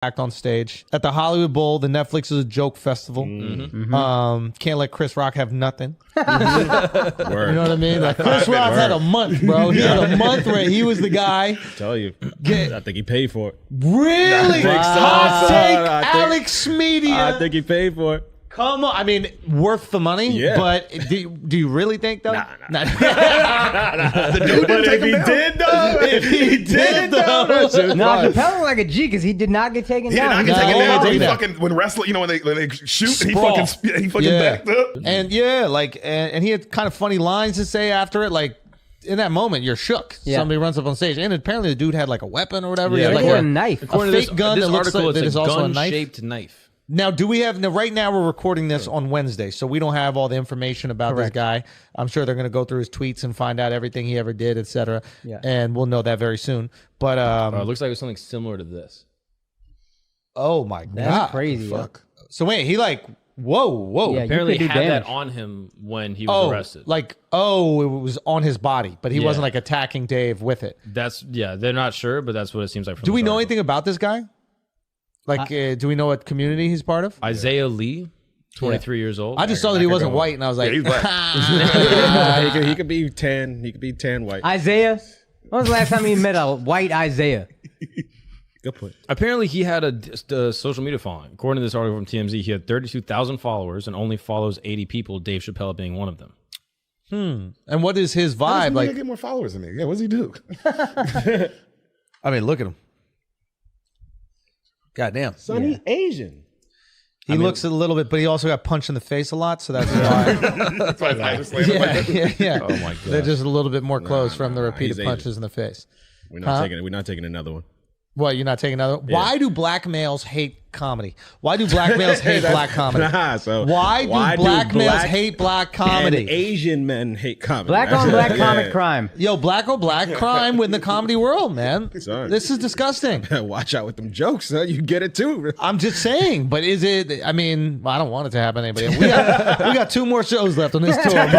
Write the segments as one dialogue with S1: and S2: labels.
S1: act on stage at the Hollywood Bowl. The Netflix is a joke festival. Can't let Chris Rock have nothing. You know what I mean? Like Chris Rock had a month, bro. He had a month where he was the guy.
S2: Tell you, I think he paid for it.
S1: Really? Hot take, Alex Media.
S2: I think he paid for it.
S1: Come on, I mean, worth the money.
S2: Yeah.
S1: But do you really think though?
S2: Nah.
S3: The dude didn't take him down.
S1: If he did though,
S4: Chappelle was like a G because he did not get taken down.
S3: He did not get taken down.
S1: No.
S3: He fucking when wrestling, you know, when they shoot, he
S1: Sprawl.
S3: fucking
S1: Yeah.
S3: backed up.
S1: And and he had kind of funny lines to say after it, like. In that moment, you're shook.
S4: Yeah.
S1: Somebody runs up on stage, and apparently the dude had like a weapon or whatever.
S2: Yeah,
S1: he had
S4: He
S1: like
S4: had a knife.
S1: a fake gun
S5: this
S1: that looks
S5: article,
S1: like that
S5: it's
S1: is
S5: a
S1: also a knife.
S5: gun-shaped knife.
S1: Now, do we have right now? We're recording this on Wednesday, so we don't have all the information about this guy. I'm sure they're going to go through his tweets and find out everything he ever did, etc.
S4: Yeah.
S1: And we'll know that very soon. But
S5: It looks like it was something similar to this.
S1: oh my god,
S4: That's crazy.
S3: Fuck.
S1: So wait, he like whoa.
S4: Yeah,
S5: Apparently,
S4: could
S5: he
S4: do
S5: had
S4: damage.
S5: that on him when he was arrested.
S1: Like it was on his body, but he
S5: Yeah.
S1: wasn't like attacking Dave with it.
S5: They're not sure, but that's what it seems like. From
S1: Do we
S5: this
S1: know
S5: article.
S1: anything about this guy? Like, do we know what community he's part of?
S5: Isaiah Lee, 23 years old.
S1: I just saw that he wasn't white, and I was like,
S3: he's black.
S2: He could be tan. He could be tan white.
S4: Isaiah? When was the last time you met a white Isaiah?
S2: Good point.
S5: Apparently, he had a social media following. According to this article from TMZ, he had 32,000 followers and only follows 80 people, Dave Chappelle being one of them.
S1: And what is his
S3: Why
S1: vibe?
S3: does he
S1: Like,
S3: get more followers than me? Yeah, what does he do?
S1: I mean, look at him. Goddamn.
S2: Son, he's Asian.
S1: He looks a little bit, but he also got punched in the face a lot, so that's why.
S3: That's why I just
S1: yeah.
S5: Oh my god!
S1: They're just a little bit more closed from the repeated
S2: he's
S1: punches in the face.
S2: We're not taking another one.
S1: What, you're not taking another? Why do black males hate comedy? Why do black males hate black comedy? Why do black males hate black
S2: And
S1: comedy?
S2: Asian men hate comedy.
S4: Black on black comic crime.
S1: Yo, black on black crime in the comedy world, man.
S2: Son.
S1: This is disgusting.
S2: Watch out with them jokes, son. You get it too.
S1: I'm just saying, but is it? I mean, I don't want it to happen to anybody. We got 2 more shows left on this tour. My boy.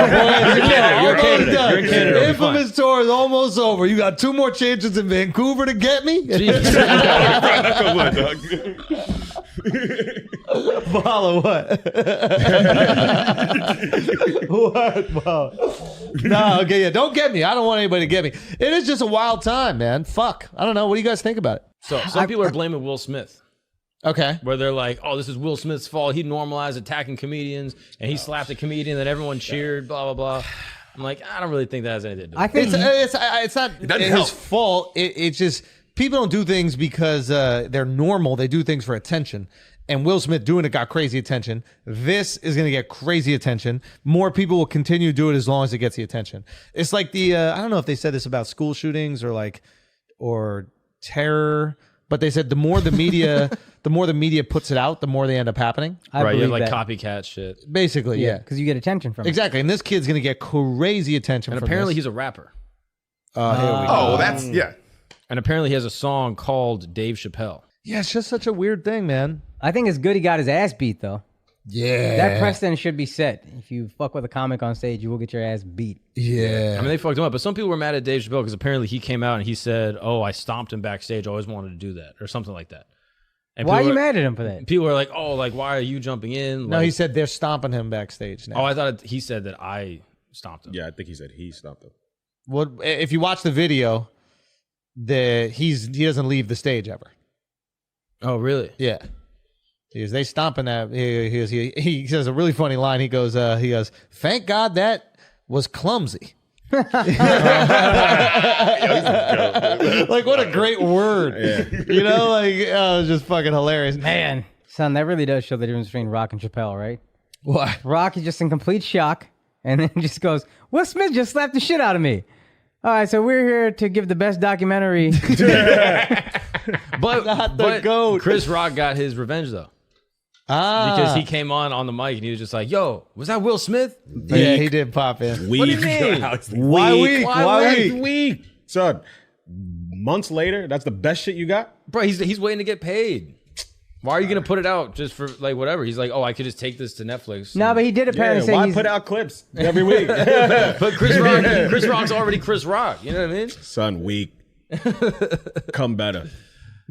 S5: You're in Canada. You're in Canada. It'll be fine.
S1: Infamous tour is almost over. You got 2 more chances in Vancouver to get me.
S3: Come on, dog.
S1: Follow what? What? Wow. No, okay, yeah. Don't get me. I don't want anybody to get me. It is just a wild time, man. Fuck. I don't know. What do you guys think about it?
S5: So some people are blaming Will Smith,
S1: Okay.
S5: where they're like, "Oh, this is Will Smith's fault. He normalized attacking comedians, and he slapped a comedian that everyone cheered." Blah blah blah. I'm like, I don't really think that has anything to do.
S4: I think
S1: It's not
S3: doesn't
S1: his
S3: help.
S1: fault. It's just people don't do things because they're normal. They do things for attention. And Will Smith doing it got crazy attention. This is going to get crazy attention. More people will continue to do it as long as it gets the attention. It's like the I don't know if they said this about school shootings or terror, but they said the more the media puts it out, the more they end up happening.
S4: I
S5: right? Yeah,
S4: believe
S5: like
S4: that.
S5: copycat shit.
S1: Basically, yeah.
S4: Because you get attention from it.
S1: Exactly. And this kid's going to get crazy attention
S5: And
S1: from
S5: apparently,
S1: this.
S5: he's a rapper.
S1: Here we go.
S3: Oh, that's yeah.
S5: And apparently, he has a song called Dave Chappelle.
S1: Yeah, it's just such a weird thing, man.
S4: I think it's good he got his ass beat, though.
S1: Yeah.
S4: That precedent should be set. If you fuck with a comic on stage, you will get your ass beat.
S1: Yeah.
S5: I mean, they fucked him up. But some people were mad at Dave Chappelle because apparently he came out and he said, "Oh, I stomped him backstage. I always wanted to do that," or something like that. And
S4: Why are
S5: people
S4: you
S5: were-
S4: mad at him for that?
S5: People are like, "Oh, like why are you jumping in?"
S1: No,
S5: Like,
S1: he said they're stomping him backstage now.
S5: "Oh, I thought he said that I stomped him."
S2: Yeah, I think he said he stopped him.
S1: What if you watch the video? He doesn't leave the stage ever.
S5: Oh, really?
S1: Yeah, they stomping that. He says a really funny line. He goes, "Thank God that was clumsy." Like what a great word. You know, like it was just fucking hilarious.
S4: Man, son, that really does show the difference between Rock and Chappelle, right?
S1: What?
S4: Rock is just in complete shock and then just goes, Will Smith just slapped the shit out of me. All right, so we're here to give the best documentary.
S5: But,
S1: Not the GOAT.
S5: Chris Rock got his revenge though, because he came on the mic and he was just like, "Yo, was that Will Smith?"
S1: Yeah, he did pop in.
S2: Weak.
S5: What do you mean?
S1: Why weak? Why weak?
S2: Weak. Son, months later, that's the best shit you got?
S5: Bro, he's waiting to get paid. Why are you gonna put it out just for like whatever? He's like, "Oh, I could just take this to Netflix."
S4: No, but he did apparently say
S2: why
S4: he's...
S2: put out clips every week?
S5: But Chris Rock's already Chris Rock. You know what I mean?
S2: Son, weak. Come better.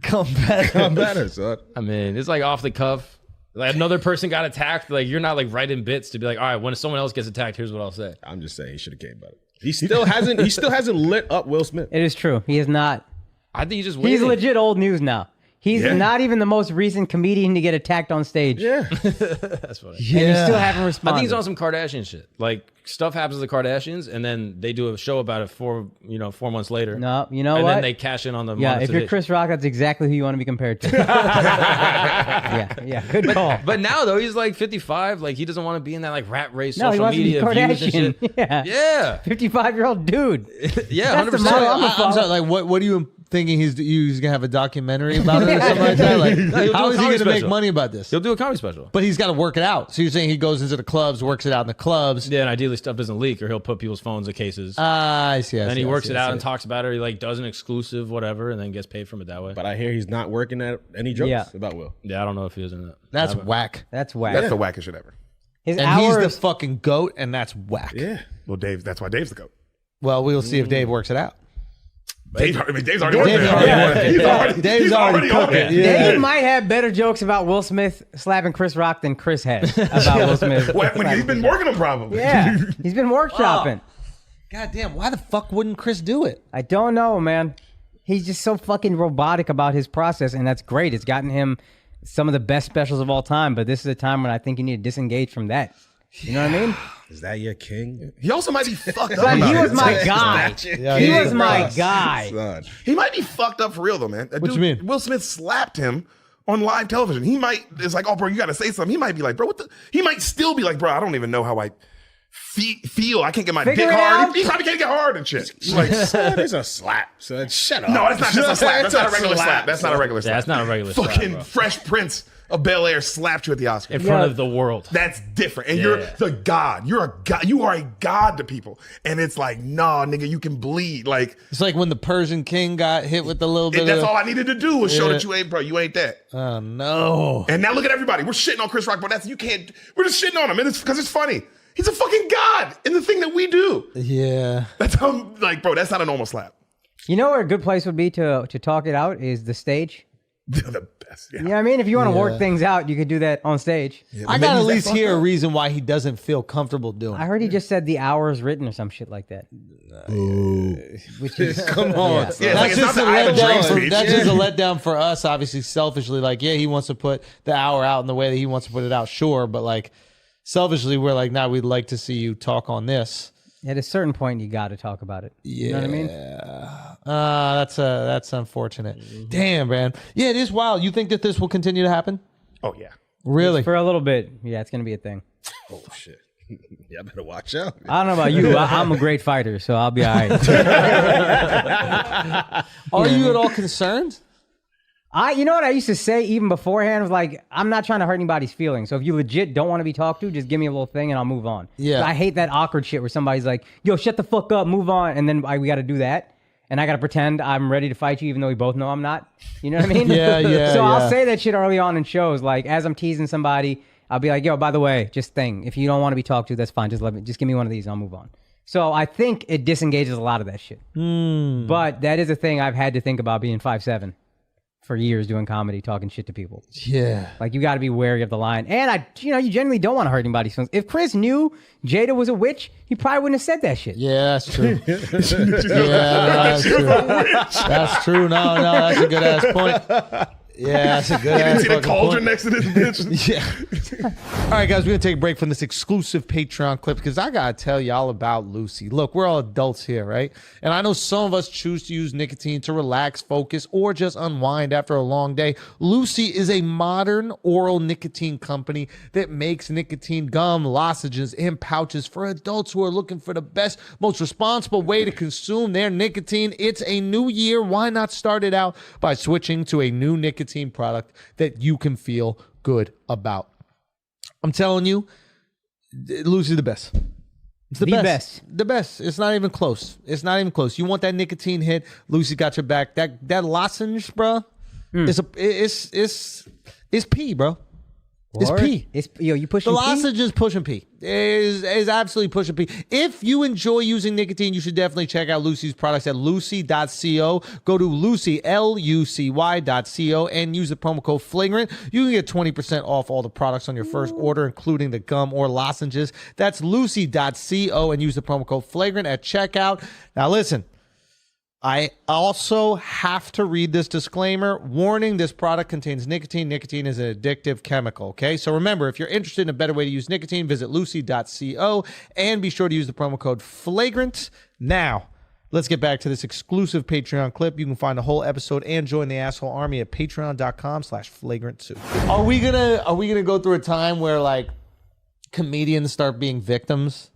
S1: Come back.
S3: I'm better, son.
S5: I mean, it's like off the cuff. Like another person got attacked. Like you're not like writing bits to be like, all right, when someone else gets attacked, here's what I'll say.
S3: I'm just saying he should have came better. He still hasn't lit up Will Smith.
S4: It is true. He is not.
S5: I think he just
S4: He's
S5: waited.
S4: legit old news now. He's
S3: Yeah.
S4: not even the most recent comedian to get attacked on stage.
S3: Yeah.
S5: That's funny.
S4: And you still haven't
S5: I
S4: responded.
S5: think he's on some Kardashian shit. Like stuff happens to the Kardashians, and then they do a show about it 4 months later.
S4: No, you know
S5: and
S4: what?
S5: then they cash in on the
S4: Yeah, if you're
S5: monetization.
S4: Chris Rock, that's exactly who you want to be compared to. yeah, good call.
S5: But now though, he's like 55. Like he doesn't want to be in that like rat race,
S4: No, he
S5: social
S4: wants to be
S5: media views and
S4: Kardashian.
S5: shit.
S4: Yeah.
S5: Yeah,
S4: 55-year-old dude.
S5: yeah,
S4: That's the
S5: 100%.
S4: model I'm gonna
S1: I'm sorry, like what are you thinking he's gonna have a documentary about it or something like that? Like,
S5: he'll do
S1: how
S5: a
S1: is he
S5: comedy
S1: gonna make
S5: special.
S1: money about this?
S5: He'll do a comedy special.
S1: But he's got to work it out. So you're saying he goes into the clubs, works it out in the clubs.
S5: Yeah, and ideally stuff doesn't leak, or he'll put people's phones in cases.
S1: I see.
S5: Then he works it out and talks about it. He like does an exclusive, whatever, and then gets paid from it that way.
S3: But I hear he's not working at any jokes
S4: Yeah.
S3: about Will.
S5: Yeah, I don't know if he was in that.
S1: That's whack.
S4: That's whack.
S6: That's the wackest shit ever.
S4: His
S1: And
S4: hours.
S1: he's the fucking goat, and that's whack.
S3: Yeah.
S6: Well, that's why Dave's the goat.
S1: Well, we'll see if Dave works it out.
S6: Dave's already working.
S1: Dave's already cooking. Yeah.
S4: Dave might have better jokes about Will Smith slapping Chris Rock than Chris has about Will Smith.
S6: When he's been working them, probably.
S4: Yeah, he's been workshopping.
S1: God damn, why the fuck wouldn't Chris do it?
S4: I don't know, man. He's just so fucking robotic about his process, and that's great. It's gotten him some of the best specials of all time, but this is a time when I think you need to disengage from that. You know what I mean?
S3: Is that your king?
S6: He also might be fucked up.
S4: But
S6: about
S4: he
S6: it.
S4: was my guy. He was my guy.
S3: Son.
S6: He might be fucked up for real though, man.
S1: What you mean?
S6: Will Smith slapped him on live television. He might. It's like, oh, bro, you got to say something. He might be like, bro, what the? He might still be like, bro, I don't even know how I feel. I can't get my
S4: Figure
S6: dick
S4: it
S6: hard.
S4: out.
S6: He probably can't get hard and shit. He's like,
S3: Son, it's a slap. Son, shut up.
S6: no, that's not just a slap. That's not a regular slap. That's not a regular
S5: Yeah,
S6: slap.
S5: that's not a regular slap,
S6: Fucking
S5: bro.
S6: Fresh Prince of Bel Air slapped you at the Oscars.
S5: In front of the world.
S6: That's different. And
S5: Yeah.
S6: you're the god. You're a god. You are a god to people. And it's like, nah, nigga, you can bleed. Like,
S1: It's like when the Persian king got hit with a little bit
S6: that's
S1: of.
S6: all I needed to do was show
S1: Yeah.
S6: that you ain't, bro. You ain't that.
S1: Oh no!
S6: And now look at everybody. We're shitting on Chris Rock, but you can't. We're just shitting on him, and it's because it's funny. He's a fucking god in the thing that we do.
S1: Yeah.
S6: That's how, like, bro. That's not a normal slap.
S4: You know where a good place would be to talk it out is the stage.
S6: The best. Yeah.
S4: You know what I mean? If you want to
S1: Yeah.
S4: work things out, you could do that on stage.
S1: I got to at least hear a reason why he doesn't feel comfortable doing
S4: I
S1: it.
S4: heard he just said the hour is written or some shit like that. Which is
S1: Come on.
S6: Yeah, it's like,
S1: That's
S6: it's
S1: just a
S6: not the I have a dream
S1: letdown.
S6: speech.
S1: That's just a letdown for us, obviously, selfishly. Like, yeah, he wants to put the hour out in the way that he wants to put it out, sure. But, like, selfishly, we're like, nah, we'd like to see you talk on this.
S4: at a certain point you got to talk about it.
S1: Yeah.
S4: You know what I mean?
S1: That's unfortunate. Damn, man. Yeah, it is wild. You think that this will continue to happen?
S6: Oh yeah.
S1: Really?
S4: For a little bit, yeah, it's gonna be a thing.
S3: Oh shit. Y'all better watch out.
S4: I don't know about you. I'm a great fighter, so I'll be all right.
S1: Are you at all concerned?
S4: You know what I used to say even beforehand was like, I'm not trying to hurt anybody's feelings. So if you legit don't want to be talked to, just give me a little thing and I'll move on.
S1: Yeah.
S4: I hate that awkward shit where somebody's like, yo, shut the fuck up, move on. And then we got to do that. And I got to pretend I'm ready to fight you even though we both know I'm not. You know what I mean?
S1: Yeah.
S4: So I'll say that shit early on in shows. Like as I'm teasing somebody, I'll be like, yo, by the way, just thing. If you don't want to be talked to, that's fine. Just give me one of these and I'll move on. So I think it disengages a lot of that shit. But that is a thing I've had to think about being 5'7" for years doing comedy, talking shit to people.
S1: Yeah.
S4: Like you got to be wary of the line. And you generally don't want to hurt anybody's feelings. If Chris knew Jada was a witch, he probably wouldn't have said that shit.
S1: Yeah, that's true. That's true. That's true. No, that's a good ass point. Yeah, that's a good
S6: You
S1: ass
S6: didn't see the
S1: fucking
S6: cauldron
S1: point.
S6: next to this bitch?
S1: Yeah. All right, guys, we're going to take a break from this exclusive Patreon clip because I got to tell y'all about Lucy. Look, we're all adults here, right? And I know some of us choose to use nicotine to relax, focus, or just unwind after a long day. Lucy is a modern oral nicotine company that makes nicotine gum, lozenges, and pouches for adults who are looking for the best, most responsible way to consume their nicotine. It's a new year. Why not start it out by switching to a new nicotine product that you can feel good about? I'm telling you, Lucy's the best. It's the best. The best. It's not even close. It's not even close. You want that nicotine hit? Lucy got your back. That lozenge, bro. It's pee, bro. It's
S4: Word?
S1: pee.
S4: It's you
S1: The
S4: pushing pee?
S1: lozenge is pushing pee. Is absolutely pushing pee. If you enjoy using nicotine, you should definitely check out Lucy's products at lucy.co. Go to Lucy, lucy.co, and use the promo code Flagrant. You can get 20% off all the products on your first order, including the gum or lozenges. That's lucy.co, and use the promo code Flagrant at checkout. Now listen, I also have to read this disclaimer. Warning, this product contains nicotine. Nicotine is an addictive chemical, okay? So remember, if you're interested in a better way to use nicotine, visit lucy.co and be sure to use the promo code Flagrant. Now, let's get back to this exclusive Patreon clip. You can find the whole episode and join the asshole army at patreon.com/flagrant2. Are we gonna go through a time where like comedians start being victims?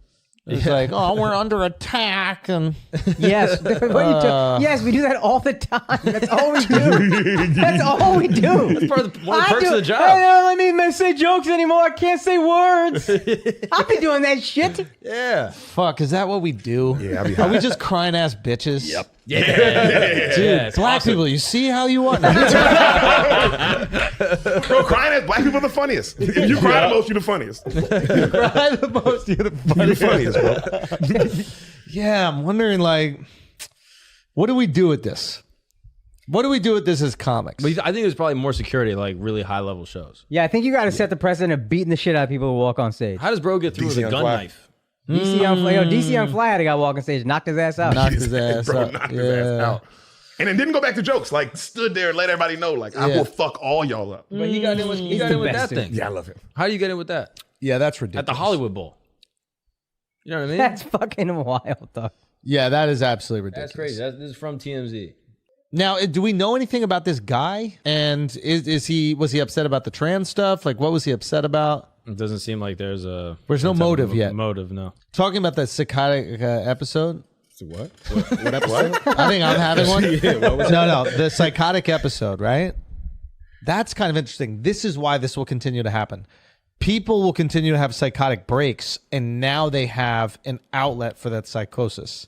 S1: It's like, oh, we're under attack, and
S4: Yes. What are you yes, we do that all the time. That's all we do. That's all we do.
S5: It's part of the, one of the perks of the job.
S4: Hey, don't let me say jokes anymore. I can't say words. I'll be doing that shit.
S5: Yeah.
S1: fuck, is that what we do?
S6: Yeah, I'll be
S1: Are we just crying ass bitches?
S6: Yep.
S5: Yeah.
S1: Dude, black people, you see how you want?
S6: Bro, crying at black people are the funniest. If you cry the most, you're the funniest. You're
S1: Cry the most, you're the
S6: the
S1: funniest.
S6: funniest, bro.
S1: Yeah, I'm wondering, like, what do we do with this? What do we do with this as comics?
S5: But I think there's probably more security at like really high level shows.
S4: Yeah, I think you got to set the precedent of beating the shit out of people who walk on stage.
S5: How does bro get through
S6: DC
S5: with a
S6: on
S5: gun
S6: fire.
S5: knife?
S4: DC Young Fly, DC Young Fly had a guy walk on stage, knocked his ass out.
S1: Knocked his ass
S6: Bro,
S1: up.
S6: knocked his ass out. And then didn't go back to jokes. Like, stood there and let everybody know, like, I
S1: Yeah.
S6: will fuck all y'all up.
S5: But he got in with,
S4: He's the
S5: that
S4: best, dude.
S5: thing.
S6: Yeah, I love him.
S5: How do you get in with that?
S1: Yeah, that's ridiculous.
S5: At the Hollywood Bowl. You know what I mean?
S4: That's fucking wild, though.
S1: Yeah, that is absolutely ridiculous.
S5: That's crazy. This is from TMZ.
S1: Now, do we know anything about this guy? And was he upset about the trans stuff? Like, what was he upset about?
S5: It doesn't seem like there's a...
S1: There's no
S5: some type
S1: motive
S5: of
S1: yet.
S5: Motive, no.
S1: Talking about that psychotic episode.
S2: So what? What episode?
S1: I think I'm having one.
S2: Yeah, what was
S1: No, the psychotic episode, right? That's kind of interesting. This is why this will continue to happen. People will continue to have psychotic breaks, and now they have an outlet for that psychosis.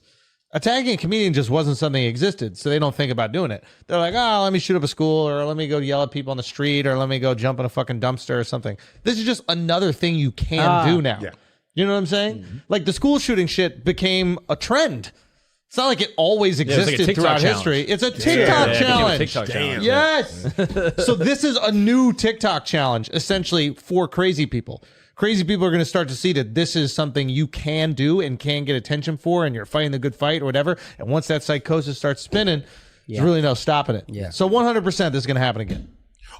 S1: Attacking a comedian just wasn't something that existed, so they don't think about doing it. They're like, oh, let me shoot up a school, or let me go yell at people on the street, or let me go jump in a fucking dumpster or something. This is just another thing you can do now.
S6: Yeah.
S1: You know what I'm saying? Like the school shooting shit became a trend. It's not like it always
S5: it's like a
S1: existed
S5: TikTok
S1: throughout
S5: challenge.
S1: history. It's a
S5: Yeah,
S1: TikTok
S5: it became a
S1: challenge.
S5: TikTok challenge.
S1: Yes. So this is a new TikTok challenge, essentially for crazy people. Crazy people are going to start to see that this is something you can do and can get attention for, and you're fighting the good fight or whatever. And once that psychosis starts spinning, there's really no stopping it.
S4: Yeah.
S1: So 100% this is going to happen again.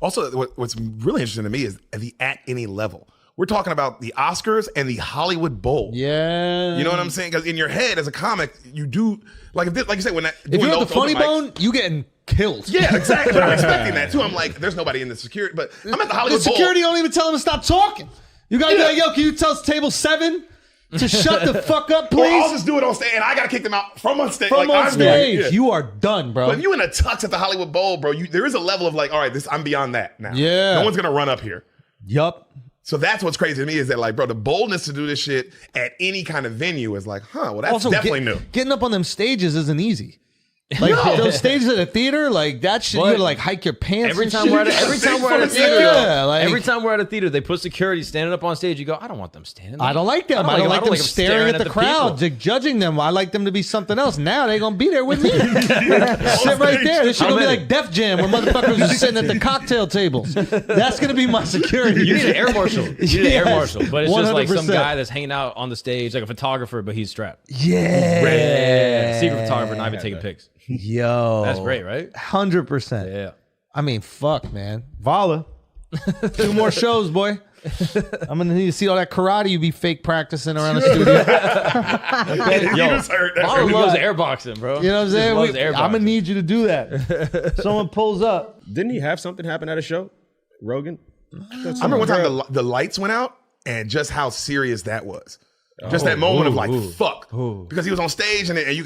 S6: Also, what's really interesting to me is at any level. We're talking about the Oscars and the Hollywood Bowl.
S1: Yeah.
S6: You know what I'm saying? Because in your head as a comic, you do like like you said when that
S1: If you're at the funny bone, you getting killed.
S6: Yeah, exactly. But I'm expecting that too. I'm like, there's nobody in the security, but I'm at the
S1: The
S6: Hollywood
S1: security
S6: Bowl.
S1: don't even tell them to stop talking. You gotta be like, yo, can you tell us table 7 to shut the fuck up,
S6: Or I'll
S1: please?
S6: just do it on stage, and I gotta kick them out from on stage.
S1: From
S6: like,
S1: on
S6: I'm doing it.
S1: stage,
S6: Yeah.
S1: you are done, bro.
S6: But if you in a tux at the Hollywood Bowl, bro, there is a level of like, all right, I'm beyond that now.
S1: Yeah.
S6: No one's gonna run up here.
S1: Yup.
S6: So that's what's crazy to me is that like, bro, the boldness to do this shit at any kind of venue is like, well, that's definitely new.
S1: Getting up on them stages isn't easy. Like those stages at a theater, like that shit, you
S5: What?
S1: gotta like hike your pants.
S5: Every
S1: and
S5: time
S1: shit.
S5: we're at a theater,
S1: Yeah, like-
S5: every time we're at a theater, they put security standing up on stage. You go, I don't want them standing there.
S1: I don't like them. I don't like them staring at the crowd,
S5: people.
S1: judging them. I like them to be something else. Now they're gonna be there with me. Sit right there. This shit gonna be like Def Jam, where motherfuckers are sitting at the cocktail tables. That's gonna be my security.
S5: You need an air marshal. You need an air
S1: Yes,
S5: marshal. But it's just like some
S1: 100%.
S5: guy that's hanging out on the stage, like a photographer, but he's strapped.
S1: Yeah.
S5: Secret photographer, not even taking pics.
S1: Yo.
S5: That's great, right?
S1: 100%.
S5: Yeah.
S1: I mean, fuck, man. Vala. 2 more shows, boy. I'm gonna need to see all that karate you be fake practicing around the studio.
S6: You just heard that.
S5: Paul loves airboxing, bro.
S1: You know what I'm saying?
S5: Loves
S1: I'm
S5: airboxing.
S1: gonna need you to do that. Someone pulls up.
S2: Didn't he have something happen at a show? Rogan?
S6: I remember one time the lights went out and just how serious that was. Just that moment of like, fuck. Because he was on stage and you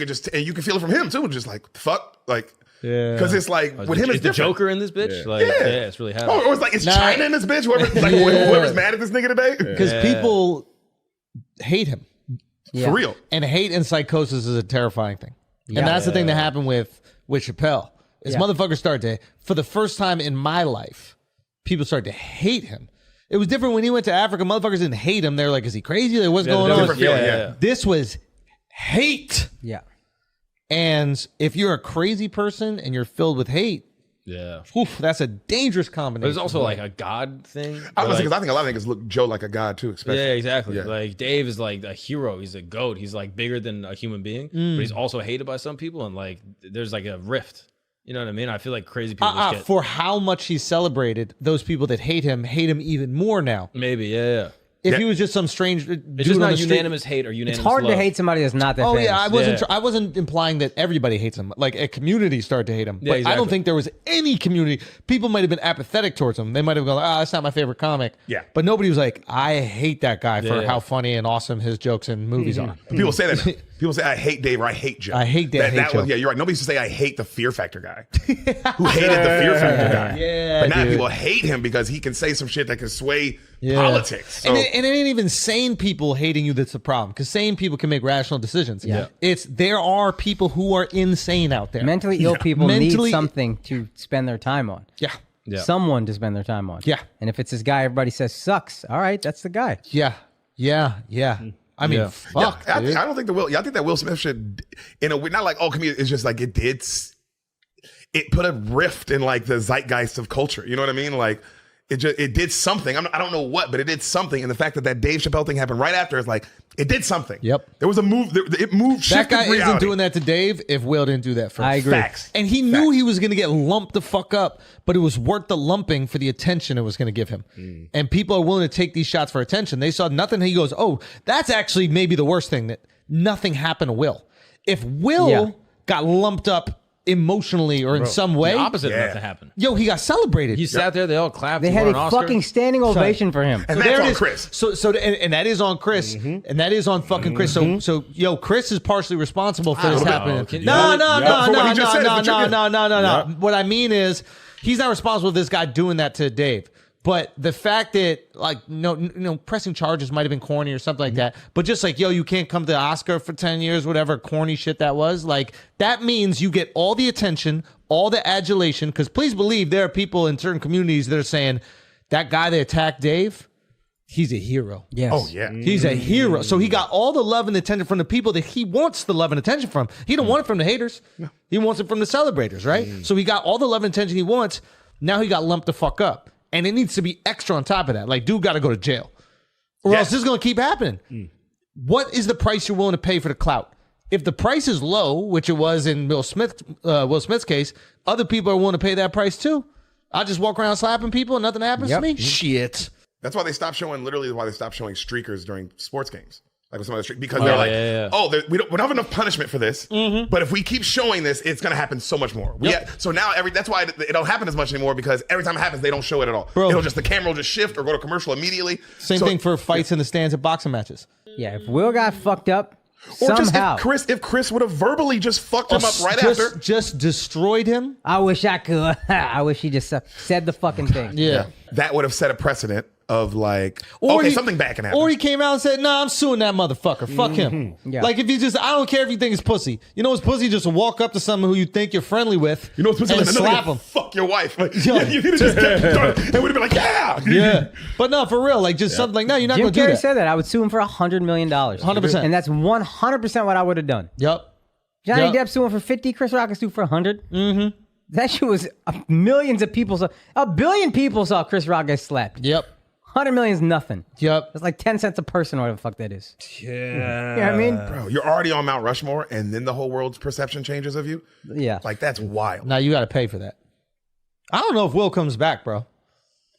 S6: can feel it from him too. Just like, fuck. Like,
S1: Yeah.
S6: because it's like, with him,
S5: is
S6: it's
S5: the
S6: different.
S5: Joker in this bitch? Like, yeah, it's really happening.
S6: Or it's like, it's
S1: Nah.
S6: China in this bitch? Whoever's mad at this nigga today?
S1: Because people hate him.
S6: For real.
S1: And hate and psychosis is a terrifying thing. And that's the thing that happened with Chappelle. Is motherfuckers started to, for the first time in my life, people started to hate him. It was different when he went to Africa. Motherfuckers didn't hate him. They were like, is he crazy? Like, what's going on?
S6: different feeling, yeah.
S1: This was hate.
S4: Yeah.
S1: And if you're a crazy person and you're filled with hate,
S5: Yeah.
S1: oof, that's a dangerous combination.
S5: There's also like a God thing.
S6: I was
S5: Like-
S6: because I think a lot of niggas look Joe like a god too, especially.
S5: Yeah, exactly.
S6: Yeah.
S5: Like Dave is like a hero. He's a goat. He's like bigger than a human being, but he's also hated by some people. And like, there's like a rift. You know what I mean? I feel like crazy people just get
S1: for how much he's celebrated, those people that hate him even more now.
S5: maybe. Yeah.
S1: If he was just some strange dude
S5: It's just
S1: on
S5: not
S1: the street-
S5: unanimous hate or unanimous
S4: It's hard
S5: love.
S4: to hate somebody that's not that
S1: Oh
S4: famous.
S1: yeah, I wasn't implying that everybody hates him. Like a community started to hate him,
S5: Yeah,
S1: but I don't
S5: exactly.
S1: think there was any community. People might have been apathetic towards him. They might have gone, that's not my favorite comic.
S6: Yeah.
S1: but nobody was like, I hate that guy for
S5: Yeah.
S1: how funny and awesome his jokes and movies are.
S6: People say that. Now. People say I hate Dave or I hate Joe.
S1: I hate Dave, hate Joe.
S6: Yeah, you're right. Nobody used to say I hate the Fear Factor guy. Who hated the Fear Factor guy?
S1: Yeah,
S6: But now
S1: dude.
S6: people hate him because he can say some shit that can sway
S1: Yeah.
S6: politics. So,
S1: And it ain't even sane people hating you that's the problem, because sane people can make rational decisions.
S4: Yeah.
S1: It's there are people who are insane out there.
S4: Mentally ill people
S1: Mentally-
S4: need something to spend their time on.
S1: Yeah.
S5: Yeah.
S4: Someone to spend their time on.
S1: Yeah.
S4: And if it's this guy everybody says sucks, all right, that's the guy.
S1: Yeah. I mean,
S5: Yeah.
S1: fuck,
S6: I
S1: dude.
S6: don't think I think that Will Smith should, in a way, not like comedian. It's just like it put a rift in like the zeitgeist of culture. You know what I mean? Like it did something. I don't know what, but it did something. And the fact that Dave Chappelle thing happened right after is like it did something.
S1: Yep.
S6: There was a move. It moved.
S1: That
S6: Shifted
S1: guy
S6: reality.
S1: isn't doing that to Dave if Will didn't do that first.
S4: I agree.
S6: Facts.
S1: And he knew he was going to get lumped the fuck up, but it was worth the lumping for the attention it was going to give him. And people are willing to take these shots for attention. They saw nothing. He goes, oh, that's actually maybe the worst thing, that nothing happened to Will. If Will got lumped up emotionally or in some way,
S5: The opposite
S6: Yeah.
S5: of that happened.
S1: yo, he got celebrated.
S5: He sat there. They all clapped.
S4: They
S5: he
S4: had
S5: won
S4: a
S5: an Oscar.
S4: fucking standing ovation for him.
S6: And
S1: So
S6: that's
S1: there it
S6: on
S1: is.
S6: Chris.
S1: And that is on Chris, and that is on fucking Chris. So yo, Chris is partially responsible for this
S5: don't know.
S1: happening.
S5: Can you-
S1: No.
S6: For what he just said, but you're good.
S1: What I mean is, he's not responsible for this guy doing that to Dave. But the fact that like no pressing charges might have been corny or something like that, but just like, yo, you can't come to the Oscar for 10 years, whatever corny shit that was, like that means you get all the attention, all the adulation, because please believe there are people in certain communities that are saying that guy that attacked Dave, he's a hero.
S4: Yes.
S6: Oh yeah.
S1: He's a hero. So he got all the love and attention from the people that he wants the love and attention from. He don't want it from the haters. He wants it from the celebrators, right? So he got all the love and attention he wants. Now he got lumped the fuck up. And it needs to be extra on top of that. Like, dude got to go to jail. Or else this is going to keep happening. What is the price you're willing to pay for the clout? If the price is low, which it was in Will Smith's case, other people are willing to pay that price too. I'll just walk around slapping people and nothing happens to me? Shit.
S6: That's why they stopped showing. Literally, why they stopped showing streakers during sports games. Like with some other streak, because they're like, we don't have enough punishment for this. But if we keep showing this, it's gonna happen so much more. So now that's why it don't happen as much anymore, because every time it happens, they don't show it at all.
S1: Bro.
S6: The camera will just shift or go to commercial immediately.
S1: Same thing for fights in the stands at boxing matches.
S4: Yeah, if Will got fucked up,
S6: Or just
S4: somehow.
S6: if Chris would have verbally just fucked him up right after.
S1: Just destroyed him.
S4: I wish I could. I wish he just said the fucking thing.
S1: Yeah.
S6: That would have set a precedent of like,
S1: Or
S6: something bad can happen.
S1: Or he came out and said, "Nah, I'm suing that motherfucker. Fuck him."
S4: Yeah.
S1: Like if you just, I don't care if you think it's pussy. You know, it's pussy just to walk up to someone who you think you're friendly with,
S6: you know what's
S1: and slap him.
S6: Fuck your wife. Like, yeah, you could have just kept it. It would have been like, yeah.
S1: Yeah, but no, for real. Like just something like, no, you're not
S4: Jim
S1: going to do
S4: Carrey
S1: that.
S4: said that I would sue him for $100 million.
S1: 100%.
S4: And that's 100% what I would have done.
S1: Yep.
S4: Johnny
S1: Yep.
S4: Depp suing for 50, Chris Rock is suing for 100. Mm-hmm. That shit was millions of people saw. 1 billion people saw Chris Rock get slapped.
S1: Yep.
S4: 100 million is nothing.
S1: Yep.
S4: That's like 10 cents a person or whatever the fuck that is.
S3: Yeah.
S4: You know what I mean?
S6: Bro, you're already on Mount Rushmore, and then the whole world's perception changes of you.
S4: Yeah.
S6: Like that's wild.
S1: Now you got to pay for that. I don't know if Will comes back, bro.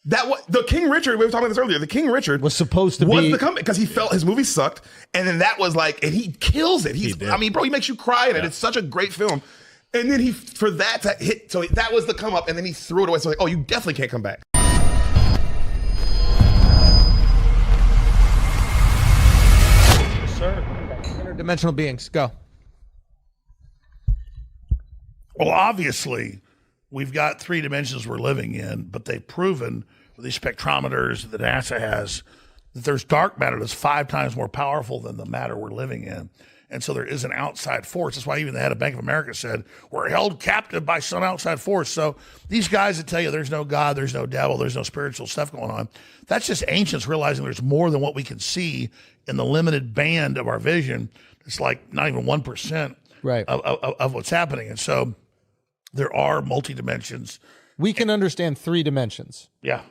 S6: The King Richard, we were talking about this earlier. The King Richard
S1: Was supposed to
S6: was
S1: be
S6: the comeback because he felt his movie sucked, and then that was like, and he kills it. I mean, bro, he makes you cry in it. It's such a great film. And then for that to hit, so that was the come up, and then he threw it away. So like, oh, you definitely can't come back.
S1: interdimensional beings. Go.
S3: Well, obviously, we've got 3 dimensions we're living in, but they've proven with these spectrometers that NASA has that there's dark matter that's 5 times more powerful than the matter we're living in. And so there is an outside force. That's why even the head of Bank of America said, we're held captive by some outside force. So these guys that tell you there's no God, there's no devil, there's no spiritual stuff going on, that's just ancients realizing there's more than what we can see in the limited band of our vision. It's like not even 1%
S1: Right.
S3: of what's happening. And so there are multi-dimensions.
S1: We can understand 3 dimensions,
S3: Yeah,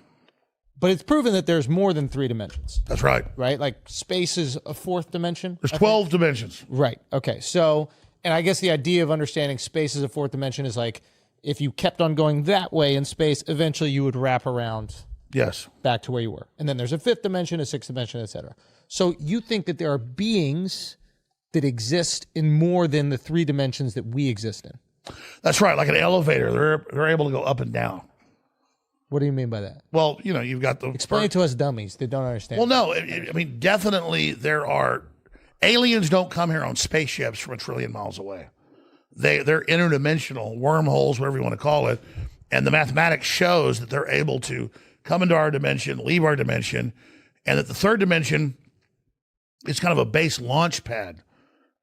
S1: but it's proven that there's more than 3 dimensions,
S3: that's right.
S1: right? Like space is a 4th dimension.
S3: There's 12 dimensions.
S1: Right. Okay. So, and I guess the idea of understanding space as a 4th dimension is like if you kept on going that way in space, eventually you would wrap around
S3: Yes.
S1: back to where you were. And then there's a 5th dimension, a 6th dimension, etc. So you think that there are beings that exist in more than the 3 dimensions that we exist in?
S3: That's right. Like an elevator, they're able to go up and down.
S1: What do you mean by that?
S3: Well, you know, you've got the
S1: Explain it to us dummies that don't understand.
S3: Well, no, I mean, definitely there are aliens don't come here on spaceships from 1 trillion miles away. They're interdimensional wormholes, whatever you want to call it, and the mathematics shows that they're able to come into our dimension, leave our dimension, and that the 3rd dimension is kind of a base launch pad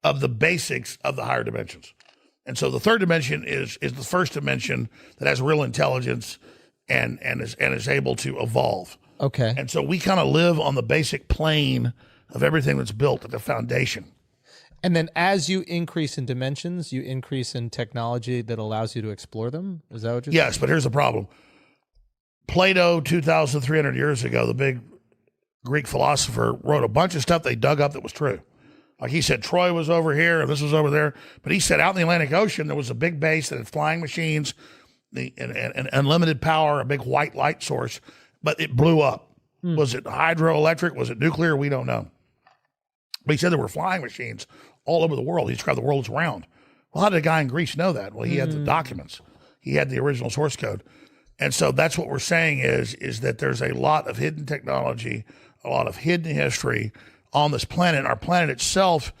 S3: of the basics of the higher dimensions. And so the 3rd dimension is the first dimension that has real intelligence and is able to evolve.
S1: Okay.
S3: And so we kind of live on the basic plane of everything that's built at the foundation.
S1: And then as you increase in dimensions, you increase in technology that allows you to explore them? Is that what you're saying?
S3: Yes, but here's the problem. Plato, 2,300 years ago, the big Greek philosopher, wrote a bunch of stuff they dug up that was true. Like he said, Troy was over here, and this was over there. But he said out in the Atlantic Ocean, there was a big base that had flying machines, and unlimited power, a big white light source, but it blew up. Was it hydroelectric? Was it nuclear? We don't know. But he said there were flying machines all over the world. He described the world as round. Well, how did a guy in Greece know that? Well, he had the documents. He had the original source code. And so that's what we're saying is that there's a lot of hidden technology, a lot of hidden history on this planet. Our planet itself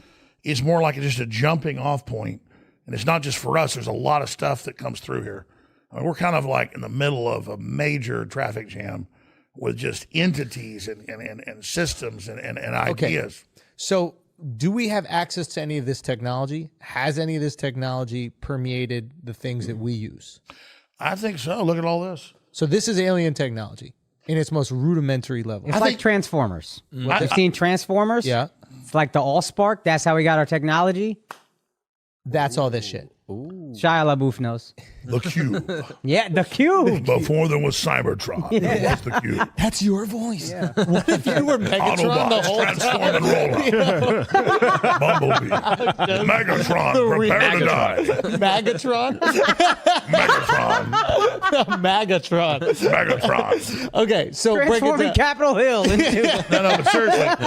S3: is more like just a jumping off point. And it's not just for us. There's a lot of stuff that comes through here. I mean, we're kind of like in the middle of a major traffic jam with just entities and systems and ideas.
S1: So do we have access to any of this technology? Has any of this technology permeated the things that we use?
S3: I think so. Look at all this.
S1: So this is alien technology in its most rudimentary level.
S4: It's like Transformers. You've seen Transformers?
S1: Yeah.
S4: It's like the Allspark. That's how we got our technology.
S1: That's all this shit.
S4: Shia LaBeouf knows.
S3: The cube.
S4: Yeah, the cube.
S3: Before there was Cybertron, there was the cube.
S1: That's your voice. Yeah. What if you were Megatron the
S3: Autobots
S1: whole
S3: transform and roll up. Bumblebee. Megatron, prepare to die.
S1: Megatron?
S3: Megatron.
S1: Megatron.
S3: Megatron.
S1: Okay, so break it
S4: Transforming
S1: down.
S4: Capitol Hill into
S3: No, but seriously.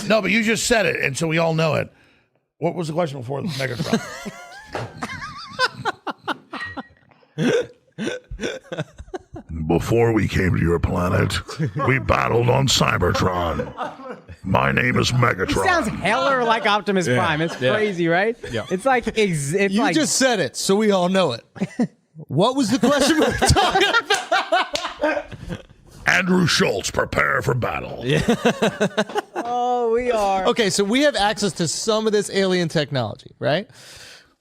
S3: No, but you just said it, and so we all know it. What was the question before Megatron? Before we came to your planet, we battled on Cybertron. My name is Megatron.
S4: sounds heller like Optimus Prime. It's crazy, right?
S5: Yeah.
S4: It's like it's
S1: You
S4: like
S1: just said it, so we all know it. What was the question we were talking about?
S3: Andrew Schultz, prepare for battle.
S4: oh, we are.
S1: Okay, so we have access to some of this alien technology, right?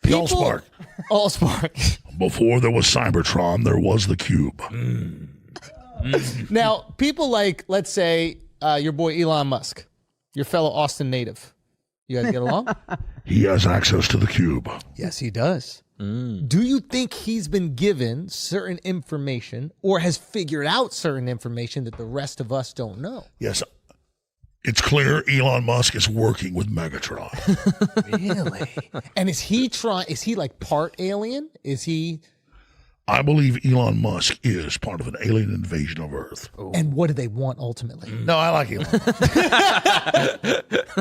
S3: Allspark.
S1: Allspark.
S3: Before there was Cybertron, there was the cube.
S1: Now, people like, let's say, your boy Elon Musk, your fellow Austin native. You guys get along?
S3: He has access to the cube.
S1: Yes, he does. Do you think he's been given certain information or has figured out certain information that the rest of us don't know?
S3: Yes. It's clear Elon Musk is working with Megatron.
S1: Really? And is he like part alien? Is he?
S3: I believe Elon Musk is part of an alien invasion of Earth.
S1: And what do they want ultimately?
S3: No, I like Elon Musk.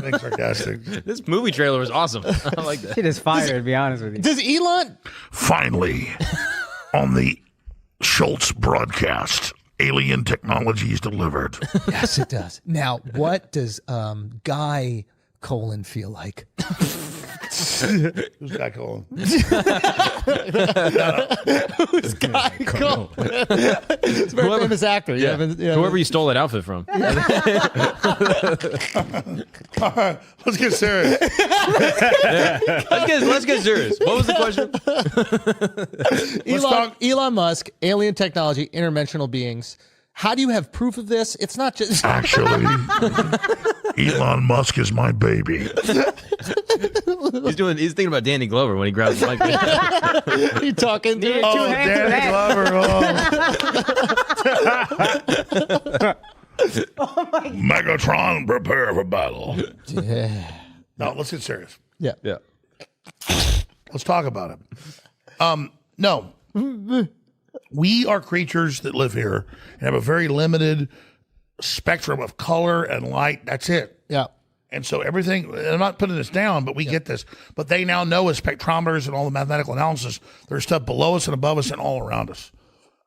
S3: Being sarcastic.
S5: This movie trailer was awesome. I like that.
S4: Shit is fire, to be honest with you.
S1: Does Elon?
S3: Finally, on the Schultz broadcast, alien technology is delivered.
S1: Yes, it does. Now, what does Guy Colon feel like?
S3: Who's Guy Colon?
S1: Who's Guy Colon? It's a very famous actor.
S5: Yeah. Whoever you stole that outfit from.
S3: All right, let's get serious.
S5: Let's get serious. What was the question?
S1: Elon Musk, alien technology, interdimensional beings. How do you have proof of this? It's not just
S3: Actually, Elon Musk is my baby.
S5: He's thinking about Danny Glover when he grabs the mic.
S1: you talking to.
S4: Two
S3: Oh,
S4: hands for
S3: Danny
S4: that.
S3: Glover. Megatron, prepare for battle.
S1: Yeah.
S3: No, let's get serious.
S1: Yeah.
S5: Yeah.
S3: Let's talk about it. No. We are creatures that live here and have a very limited spectrum of color and light. That's it.
S1: Yeah.
S3: And so everything, I'm not putting this down, but we get this. But they now know with spectrometers and all the mathematical analysis, there's stuff below us and above us and all around us.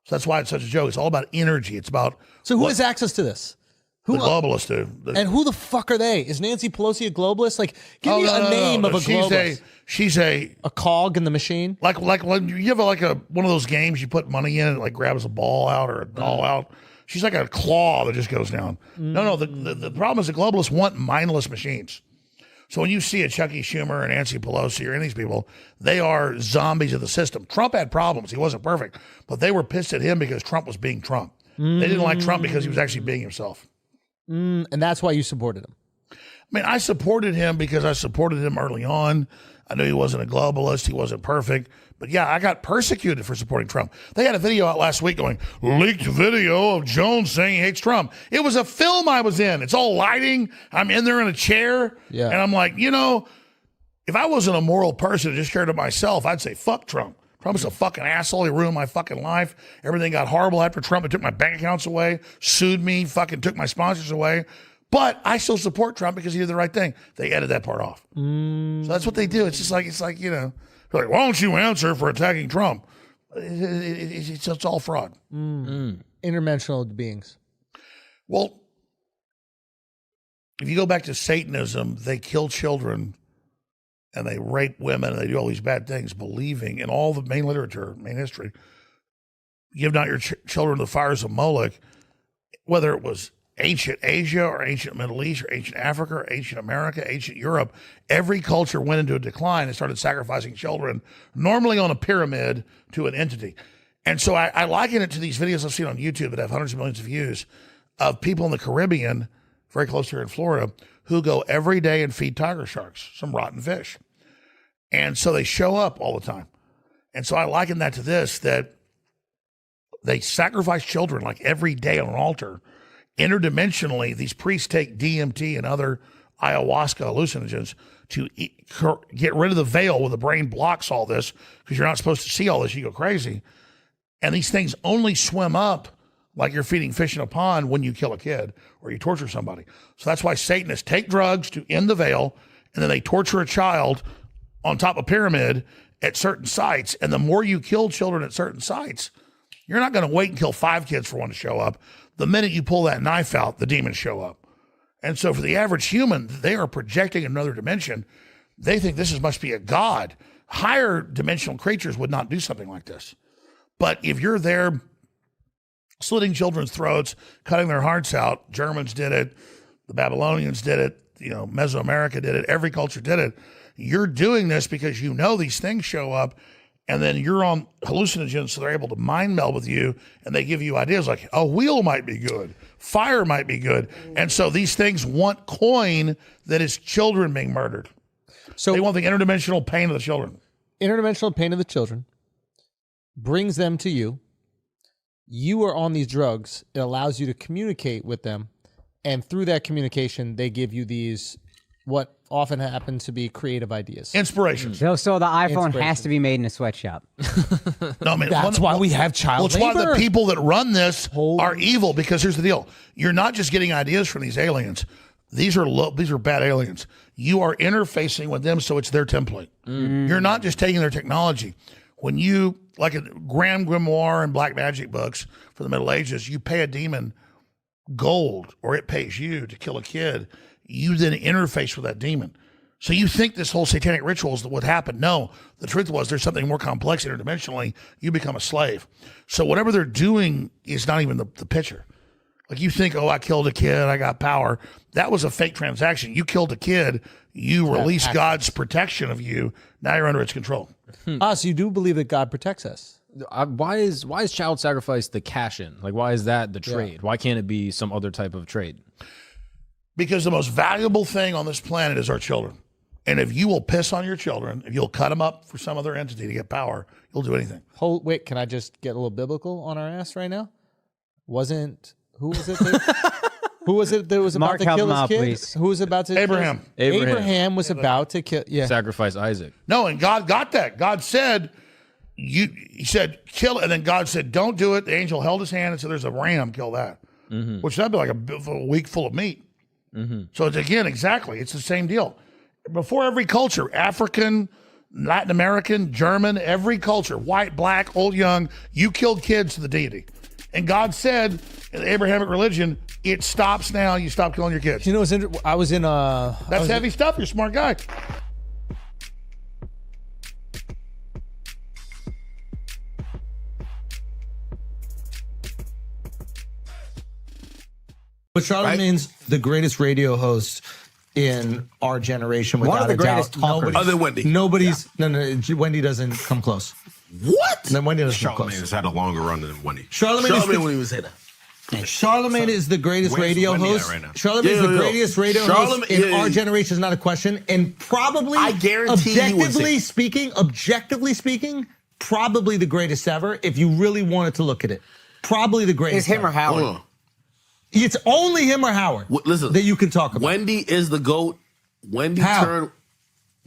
S3: So that's why it's such a joke. It's all about energy. It's about
S1: So who has access to this?
S3: the globalists do.
S1: And who the fuck are they? Is Nancy Pelosi a globalist? Like, give me a name of a globalist.
S3: She's a
S1: cog in the machine.
S3: like when you have one of those games you put money in, it like grabs a ball out or a doll out. She's like a claw that just goes down. No, the problem is the globalists want mindless machines. So when you see a Chucky Schumer and Nancy Pelosi or any of these people, they are zombies of the system. Trump had problems. He wasn't perfect, but they were pissed at him because Trump was being Trump. They didn't like Trump because he was actually being himself.
S1: And that's why you supported him.
S3: I mean, I supported him because I supported him early on. I knew he wasn't a globalist. He wasn't perfect. But yeah, I got persecuted for supporting Trump. They had a video out last week going, leaked video of Jones saying he hates Trump. It was a film I was in. It's all lighting. I'm in there in a chair.
S1: Yeah.
S3: And I'm like, if I wasn't a moral person and just cared of myself, I'd say, fuck Trump. Trump's a fucking asshole. He ruined my fucking life. Everything got horrible after Trump. He took my bank accounts away, sued me, fucking took my sponsors away. But I still support Trump because he did the right thing. They edited that part off. So that's what they do. It's like, they're like, why don't you answer for attacking Trump? It's all fraud.
S1: Interdimensional beings.
S3: Well, if you go back to Satanism, they kill children and they rape women and they do all these bad things, believing in all the main literature, main history, give not your children to the fires of Moloch, whether it was ancient Asia or ancient Middle East or ancient Africa or ancient America, ancient Europe, every culture went into a decline and started sacrificing children, normally on a pyramid, to an entity. And so I liken it to these videos I've seen on YouTube that have hundreds of millions of views of people in the Caribbean, very close here in Florida, who go every day and feed tiger sharks, some rotten fish. And so they show up all the time. And so I liken that to this, that they sacrifice children like every day on an altar. Interdimensionally, these priests take DMT and other ayahuasca hallucinogens to get rid of the veil where the brain blocks all this, because you're not supposed to see all this. You go crazy. And these things only swim up like you're feeding fish in a pond when you kill a kid or you torture somebody. So that's why Satanists take drugs to end the veil, and then they torture a child on top of a pyramid at certain sites. And the more you kill children at certain sites, you're not going to wait and kill 5 kids for one to show up. The minute you pull that knife out, the demons show up. And so for the average human, they are projecting another dimension. They think this must be a god. Higher dimensional creatures would not do something like this. But if you're there slitting children's throats, cutting their hearts out, Germans did it, the Babylonians did it, Mesoamerica did it, every culture did it. You're doing this because you know these things show up, and then you're on hallucinogens, so they're able to mind meld with you, and they give you ideas like a wheel might be good, fire might be good. And so these things want coin that is children being murdered. So they want the interdimensional pain of the children.
S1: Interdimensional pain of the children brings them to you. You are on these drugs. It allows you to communicate with them. And through that communication, they give you these, what often happen to be creative ideas.
S3: Inspirations.
S4: So the iPhone has to be made in a sweatshop.
S3: No, I mean,
S1: That's why we have child
S3: labor. That's why the people that run this
S1: Holy
S3: are evil, because here's the deal. You're not just getting ideas from these aliens. These are bad aliens. You are interfacing with them, so it's their template. You're not just taking their technology. When you, like a Grand Grimoire and Black Magic books for the Middle Ages, you pay a demon gold or it pays you to kill a kid, you then interface with that demon. So you think this whole satanic ritual is what happened. No, the truth was there's something more complex interdimensionally. You become a slave. So whatever they're doing is not even the picture. Like you think, oh, I killed a kid, I got power. That was a fake transaction. You killed a kid, you release God's protection of you. Now you're under its control.
S1: So you do believe that God protects us?
S5: Why is child sacrifice the cash in? Like, why is that the trade? Why can't it be some other type of trade?
S3: Because the most valuable thing on this planet is our children. And if you will piss on your children, if you'll cut them up for some other entity to get power, you'll do anything.
S1: Wait, can I just get a little biblical on our ass right now? Who was it? Who was it that was
S4: Mark,
S1: about to kill his
S4: help
S1: kid?
S4: him out, please.
S1: Who was about to
S3: Abraham.
S1: kill Abraham was about to kill. Yeah.
S5: Sacrifice Isaac.
S3: No, and God got that. God said, he said, kill it. And then God said, don't do it. The angel held his hand and said, there's a ram, kill that. Which that'd be like a week full of meat. So it's, again, exactly, it's the same deal. Before every culture, African, Latin American, German, every culture, white, black, old, young, you killed kids to the deity. And God said in the Abrahamic religion, it stops now. You stop killing your kids.
S1: You know, I was in
S3: That's heavy stuff. You're a smart guy.
S1: But Charlamagne's the greatest radio host in our generation.
S7: One of
S1: without
S7: the
S1: a doubt.
S7: greatest talkers. Other than Wendy.
S1: Nobody's no. Wendy doesn't come close.
S7: What?
S1: No, Wendy doesn't come
S8: Charlamagne
S1: close.
S8: has had a longer run than Wendy.
S7: Charlamagne when he was here.
S1: Charlamagne is the greatest
S8: Where's
S1: radio
S8: Wendy at
S1: host.
S8: right now?
S1: Charlamagne is the greatest radio host in our generation. Is not a question, and probably
S7: I guarantee he would
S1: objectively speaking, probably the greatest ever. If you really wanted to look at it, probably the greatest.
S9: Is him or
S1: ever.
S9: Howard?
S7: Hold on.
S1: It's only him or Howard.
S7: Listen,
S1: that you can talk about.
S7: Wendy is the GOAT. Wendy
S1: How?
S7: turned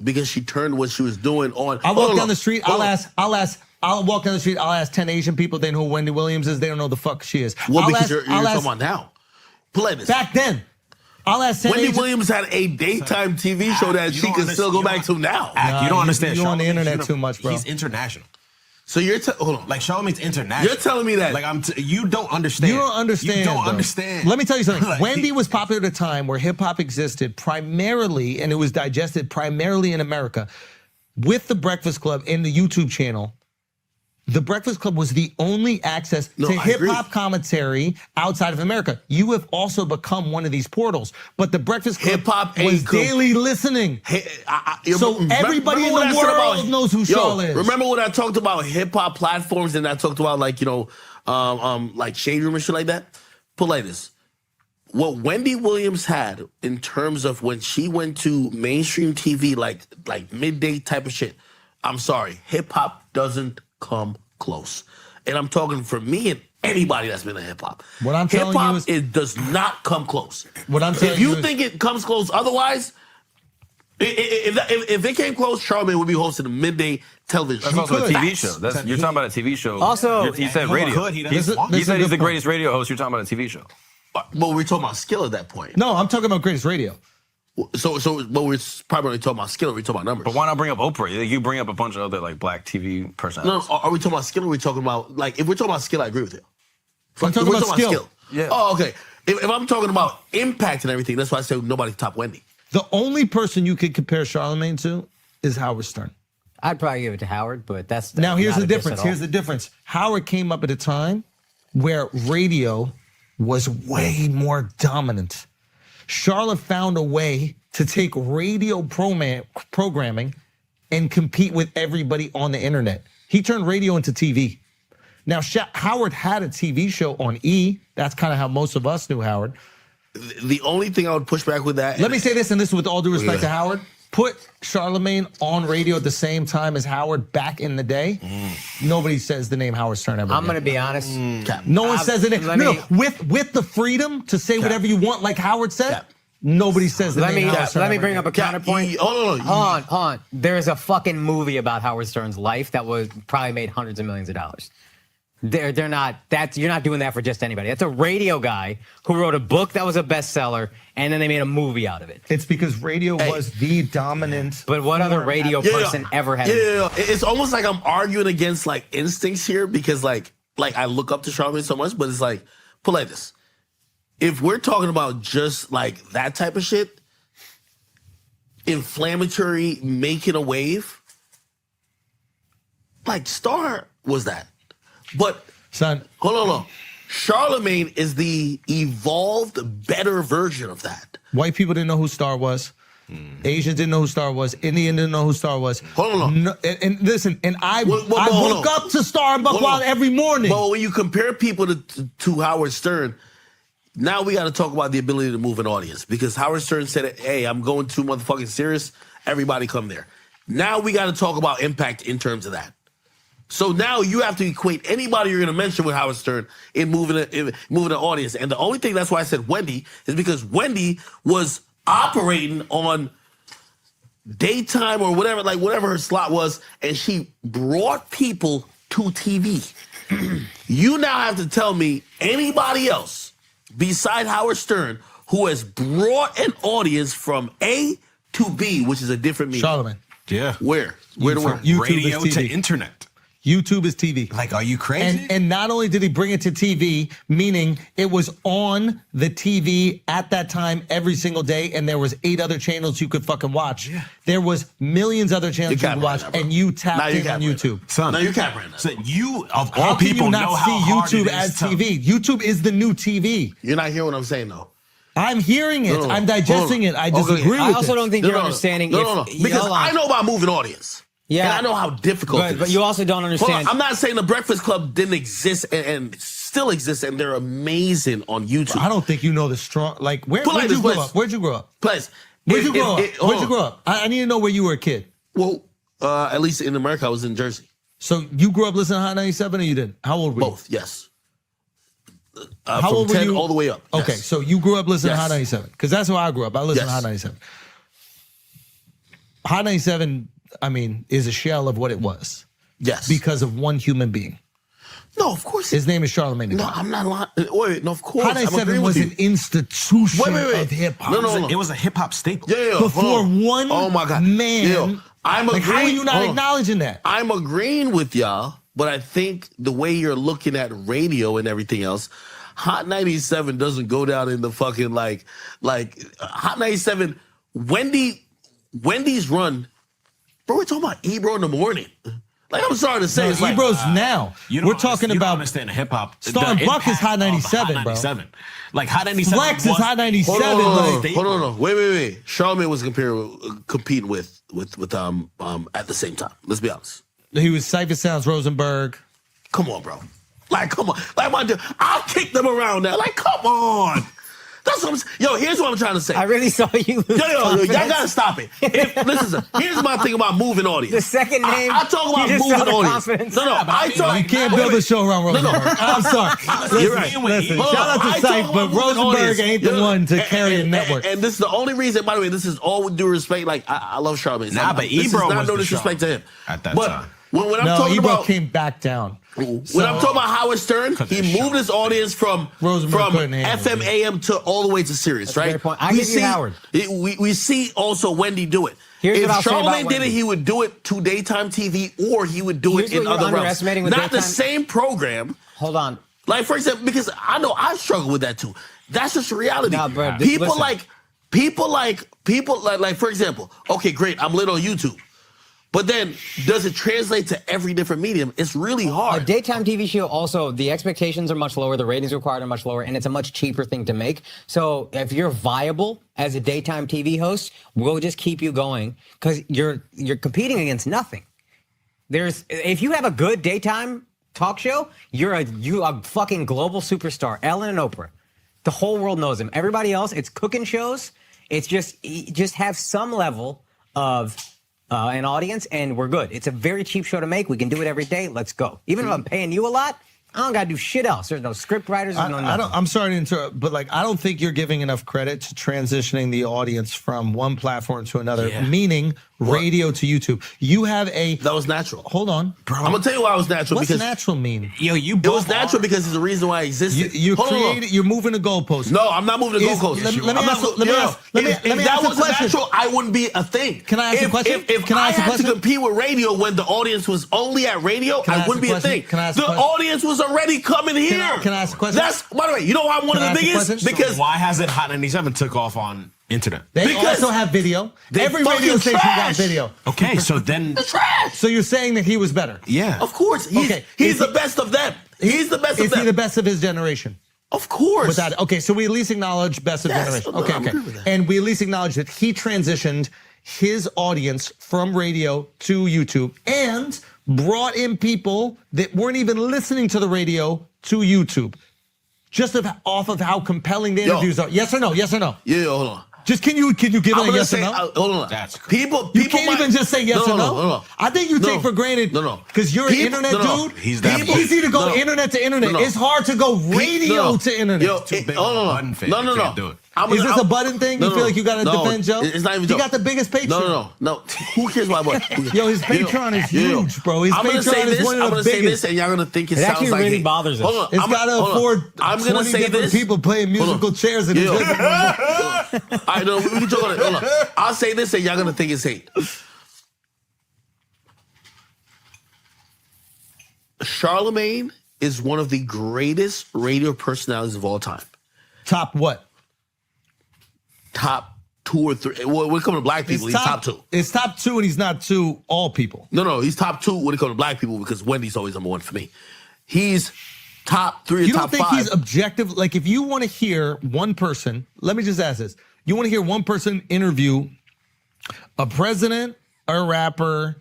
S7: because she turned what she was doing on.
S1: I walk down the street. I'll walk down the street. I'll ask 10 Asian people. They know who Wendy Williams is. They don't know the fuck she is.
S7: Well, because you're talking about now. Play this.
S1: Back then, I'll ask 10
S7: Wendy
S1: Asian.
S7: Williams had a daytime TV show that she can still go back to now.
S8: You don't understand.
S1: You're on the
S8: Charlamagne,
S1: internet
S8: you
S1: too much, bro.
S8: He's international.
S7: So you're hold on.
S8: Like Charlamagne's international.
S7: You're telling me that
S8: like you don't understand.
S1: You don't understand.
S8: You don't
S1: bro.
S8: understand.
S1: Let me tell you something.
S8: Like,
S1: Wendy was popular at a time where hip hop existed primarily, and it was digested primarily in America, with the Breakfast Club and the YouTube channel. The Breakfast Club was the only access to hip hop commentary outside of America. You have also become one of these portals, but the Breakfast Club
S7: Hip-hop
S1: was
S7: ain't
S1: daily listening. So everybody in the world knows who Shaw is.
S7: Remember when I talked about hip hop platforms and I talked about like like Shade Room and shit like that? Put like this. What Wendy Williams had in terms of when she went to mainstream TV, like midday type of shit. I'm sorry, hip hop doesn't come close. And I'm talking for me and anybody that's been in hip hop.
S1: What I'm telling
S7: hip hop,
S1: you is
S7: it does not come close.
S1: What I'm telling
S7: if you
S1: is-
S7: think it comes close otherwise, if it came close, Charlamagne would be hosting a midday television
S10: That's
S7: show.
S10: also a TV
S7: Facts.
S10: show. You're talking about a TV show.
S9: Also,
S10: he said radio.
S8: He
S10: He said he's
S1: good
S10: the
S1: point.
S10: greatest radio host. You're talking about a TV show.
S7: But we're talking about skill at that point.
S1: No, I'm talking about greatest radio.
S7: So, but we're primarily talking about skill. Or we're talking about numbers.
S10: But why not bring up Oprah? You bring up a bunch of other like black TV personalities.
S7: No, are we talking about skill? Or are we talking about like if we're talking about skill? I agree with you.
S1: I'm talking
S7: If we're
S1: about skill.
S10: Yeah.
S7: Oh, okay. If I'm talking about impact and everything, that's why I say nobody top Wendy.
S1: The only person you could compare Charlamagne to is Howard Stern.
S9: I'd probably give it to Howard, but that's
S1: Now, here's
S9: not
S1: the
S9: a diss
S1: difference.
S9: at all.
S1: Here's the difference. Howard came up at a time where radio was way more dominant. Charlotte found a way to take radio programming and compete with everybody on the internet. He turned radio into TV. Now, Howard had a TV show on E. That's kind of how most of us knew Howard.
S7: The only thing I would push back with that.
S1: Let me say this, and this is with all due respect to Howard. Put Charlamagne on radio at the same time as Howard back in the day. Nobody says the name Howard Stern ever
S9: I'm
S1: again.
S9: going to be honest.
S1: No one says the name.
S9: let
S1: No,
S9: me-
S1: with the freedom to say whatever you want, like Howard said, nobody says the
S9: Let
S1: name
S9: me
S1: Howard Stern
S9: let me
S1: ever
S9: bring
S1: again.
S9: up a counterpoint.
S7: Hold on.
S9: Hold on. There's a fucking movie about Howard Stern's life that was probably made hundreds of millions of dollars. They're not. You're not doing that for just anybody. That's a radio guy who wrote a book that was a bestseller, and then they made a movie out of it.
S1: It's because radio was the dominant.
S9: But what other radio person ever had?
S7: It's almost like I'm arguing against like instincts here because like I look up to Charlamagne so much, but it's like put like this. if we're talking about just like that type of shit, inflammatory, making a wave, like Star was that. But
S1: Son,
S7: hold on. Charlemagne is the evolved, better version of that.
S1: white people didn't know who Star was. Asians didn't know who Star was. Indian didn't know who Star was.
S7: Hold on.
S1: No, and listen, and I
S7: hold
S1: woke
S7: on.
S1: up to Star and Buck
S7: Hold
S1: Wild
S7: on.
S1: every morning.
S7: But when you compare people to Howard Stern, now we got to talk about the ability to move an audience, because Howard Stern said, hey, I'm going too motherfucking serious. Everybody come there. Now we got to talk about impact in terms of that. So now you have to equate anybody you're going to mention with Howard Stern in moving an audience. And the only thing, that's why I said Wendy, is because Wendy was operating on daytime or whatever her slot was, and she brought people to TV. You now have to tell me anybody else beside Howard Stern who has brought an audience from A to B, which is a different meaning.
S1: Charlemagne.
S8: Yeah.
S7: Where to where?
S1: YouTube
S8: Radio
S1: is
S8: to
S1: TV.
S8: internet.
S1: YouTube is TV.
S8: Like, are you crazy?
S1: And not only did he bring it to TV, meaning it was on the TV at that time every single day, and there was 8 other channels you could fucking watch. Yeah. There was millions other channels you could watch, and you tapped in on YouTube.
S8: Son,
S7: now you can't right now.
S8: So you, of
S1: How
S8: all
S1: can
S8: people,
S1: you
S8: know
S1: not
S8: how
S1: see
S8: hard
S1: YouTube
S8: it
S1: as
S8: is to-
S1: TV? YouTube is the new TV.
S7: You're not hearing what I'm saying, though.
S1: I'm hearing it.
S7: No.
S1: I'm digesting it. I disagree with
S4: I also
S1: it.
S4: don't think you're understanding.
S7: No. Because
S4: hold on.
S7: I know about moving audience.
S4: Yeah.
S7: And I know how difficult it is.
S4: But you also don't
S7: Hold
S4: understand.
S7: on, I'm not saying the Breakfast Club didn't exist and still exists, and they're amazing on YouTube.
S1: I don't think you know the strong. Like, where'd
S7: like
S1: you
S7: this,
S1: grow
S7: please.
S1: up? Where'd you grow up?
S7: Plus,
S1: Where'd you grow up?
S7: hold
S1: Where'd you
S7: on.
S1: grow up? I need to know where you were a kid.
S7: Well, at least in America, I was in Jersey.
S1: So you grew up listening to Hot 97 or you didn't? How old were you?
S7: Both, yes.
S1: How
S7: from
S1: old were
S7: 10
S1: you?
S7: all the way up.
S1: Okay,
S7: yes.
S1: so you grew up listening
S7: Yes.
S1: to Hot 97 because that's how I grew up. I listened to
S7: Yes.
S1: Hot 97. Hot 97, I mean, is a shell of what it was
S7: Yes.
S1: because of one human being.
S7: No, of course.
S1: His name is Charlemagne.
S7: No, I'm not lying. Wait, no, of course.
S1: Hot
S7: I'm
S1: 97
S7: agreeing
S1: was
S7: with
S1: an
S7: you.
S1: institution
S7: Wait.
S1: of hip hop.
S7: No.
S8: It was a hip hop staple.
S7: Yeah, hold
S1: Before
S7: on.
S1: one
S7: oh my God.
S1: man,
S7: Yo, I'm
S1: like, how are
S7: agreeing-
S1: you not
S7: hold on.
S1: acknowledging that?
S7: I'm agreeing with y'all, but I think the way you're looking at radio and everything else, Hot 97 doesn't go down in the fucking like Hot 97. Wendy's run, bro. We're talking about Ebro in the morning. Like, I'm sorry to say,
S1: No,
S7: it's like,
S1: Ebro's now.
S8: You don't
S1: We're talking
S8: you don't
S1: about
S8: understand hip hop.
S1: Star and Buck is Hot 97, bro.
S8: Like Hot 97.
S1: Flex is Hot 97.
S7: hold on,
S1: like,
S7: hold on. Wait. Charlamagne was competing with at the same time. Let's be honest.
S1: he was Cypher Sounds Rosenberg.
S7: Come on, bro. Like, come on. Like, my dude, I'll kick them around now. Like, come on. That's what I'm saying. Yo, here's what I'm trying to say.
S4: I really saw you lose
S7: Yo, y'all
S4: confidence.
S7: gotta stop it. Listen, here's my thing about moving audience.
S4: The second name,
S7: I talk about
S4: you just
S7: moving
S4: saw the
S7: audience.
S4: confidence.
S7: No, I talk.
S1: You can't build a show around Rosenberg. I'm sorry.
S7: You're right.
S1: Listen,
S7: Hold
S1: shout
S7: on.
S1: out to
S7: I talk
S1: Cypher,
S7: about
S1: but
S7: moving
S1: Rosenberg
S7: audience.
S1: ain't the
S7: You know,
S1: one to carry a network.
S7: And this is the only reason, by the way, this is all with due respect. Like, I love Charlamagne.
S8: Nah, but
S7: this is
S8: Ebro
S7: not
S8: was
S7: no
S8: the
S7: disrespect to him.
S8: at that
S7: but
S8: time.
S7: When I'm
S1: No,
S7: talking
S1: Ebro
S7: about
S1: came back down.
S7: when I'm talking about Howard Stern, he moved his audience from
S1: Rosenberg couldn't handle
S7: FM
S1: it.
S7: AM to all the way to Sirius,
S4: a
S7: right?
S4: great point. I give you Howard.
S7: We see also Wendy do it.
S4: Here's
S7: if
S4: what I'll say about
S7: Charlamagne did
S4: Wendy.
S7: it, he would do it to daytime TV, or he would do
S4: Here's
S7: it in
S4: what you're
S7: other realms.
S4: underestimating with
S7: Not the
S4: daytime-
S7: same program.
S4: Hold on.
S7: Like, for example, because I know I struggle with that too. That's just reality.
S4: Nah, bro,
S7: people
S4: listen.
S7: like, for example, okay, great, I'm lit on YouTube. But then, does it translate to every different medium? It's really
S4: A
S7: hard.
S4: daytime TV show, also, the expectations are much lower, the ratings required are much lower, and it's a much cheaper thing to make. So if you're viable as a daytime TV host, we'll just keep you going because you're competing against nothing. If you have a good daytime talk show, you're a fucking global superstar. Ellen and Oprah. The whole world knows them. Everybody else, it's cooking shows. It's just have some level of an audience, and we're good. It's a very cheap show to make. We can do it every day. Let's go. Even if I'm paying you a lot, I don't gotta do shit else. There's no script writers. There's no nothing.
S1: I'm sorry to interrupt, but like I don't think you're giving enough credit to transitioning the audience from one platform to another, meaning radio to YouTube. You have
S7: That was natural.
S1: Hold on, bro.
S7: I'm gonna tell you why it was natural.
S1: What's
S7: because
S1: natural mean?
S8: Yo,
S7: it was natural because it's the reason why it existed.
S1: You're moving the goalpost.
S7: No, I'm not moving the goalposts.
S1: Let me
S7: If that
S1: ask a
S7: was
S1: question.
S7: natural, I wouldn't be a thing.
S1: Can I ask a question?
S7: If I had to compete with radio when the audience was only at radio,
S1: Can I
S7: I
S1: ask
S7: wouldn't
S1: a
S7: be a
S1: question?
S7: thing.
S1: Can I ask a
S7: The
S1: question?
S7: audience was was already coming here.
S1: Can I ask a question?
S7: That's, by the way, you know why I'm one
S1: Can I
S7: of the
S1: ask a
S7: biggest?
S1: question?
S7: Because
S10: Why hasn't Hot 97 took off on internet?
S1: They
S7: Because
S1: also have video.
S7: they
S1: Every
S7: fucking
S1: radio station got
S7: trash.
S1: video.
S10: Okay, so then
S7: trash.
S1: So you're saying that he was better?
S10: yeah.
S7: Of course. He's
S1: Okay.
S7: he's
S1: Is
S7: the
S1: he-
S7: best of them. He's the best of
S1: Is he
S7: them.
S1: the best of his generation?
S7: Of course.
S1: Without okay, so we at least acknowledge best of
S7: Yes,
S1: generation.
S7: no,
S1: Okay,
S7: I'm
S1: okay.
S7: agree with that.
S1: And we at least acknowledge that he transitioned his audience from radio to YouTube and brought in people that weren't even listening to the radio to YouTube. Just off of how compelling the interviews are. Yes or no? Yes or no?
S7: Yeah, hold on.
S1: Just can you give
S7: I'm
S1: it a
S7: gonna
S1: yes
S7: say,
S1: or no?
S7: hold on.
S10: That's crazy.
S7: People
S1: You can't
S7: might-
S1: even just say yes or no.
S7: No.
S1: I think you
S7: No.
S1: take for granted.
S7: No.
S1: Because you're
S7: People-
S1: an internet
S7: no.
S1: dude.
S10: He's
S1: it's
S10: that
S1: easy to go
S7: No.
S1: internet to internet.
S7: No.
S1: It's hard to go radio to internet.
S7: Yo,
S10: Too big
S7: hold
S10: of a
S7: on.
S10: button fit.
S7: No,
S10: You
S7: no,
S10: can't
S7: no.
S10: do it.
S1: Is this a button thing? You feel like you gotta defend Joe?
S7: It's not even
S1: He
S7: Joe.
S1: got the biggest Patreon.
S7: No. Who cares about what?
S1: Yo, his Patreon is huge, bro. His
S7: I'm gonna say
S1: Patreon is
S7: this.
S1: one
S7: I'm
S1: of the
S7: gonna say this,
S1: biggest.
S7: and y'all gonna think it
S4: It
S7: sounds
S4: actually
S7: like
S4: really
S7: hate.
S4: bothers us.
S7: Hold on.
S1: It's
S7: I'm
S1: got to
S7: hold on.
S1: afford
S7: I'm gonna
S1: 20
S7: say
S1: different
S7: this.
S1: people playing musical chairs in his
S7: Yo.
S1: living room.
S7: I know we can joke on it. Hold on. I'll say this, and y'all gonna think it's hate. Charlemagne is one of the greatest radio personalities of all time.
S1: Top what?
S7: Top 2 or 3. Well, when it comes to black people, he's top 2.
S1: It's top 2, and he's not to all people.
S7: No, he's top 2 when it comes to black people because Wendy's always number 1 for me. He's top 3 or
S1: You
S7: top
S1: don't think
S7: 5.
S1: he's objective? Like, if you want to hear one person, let me just ask this: you want to hear one person interview a president, a rapper,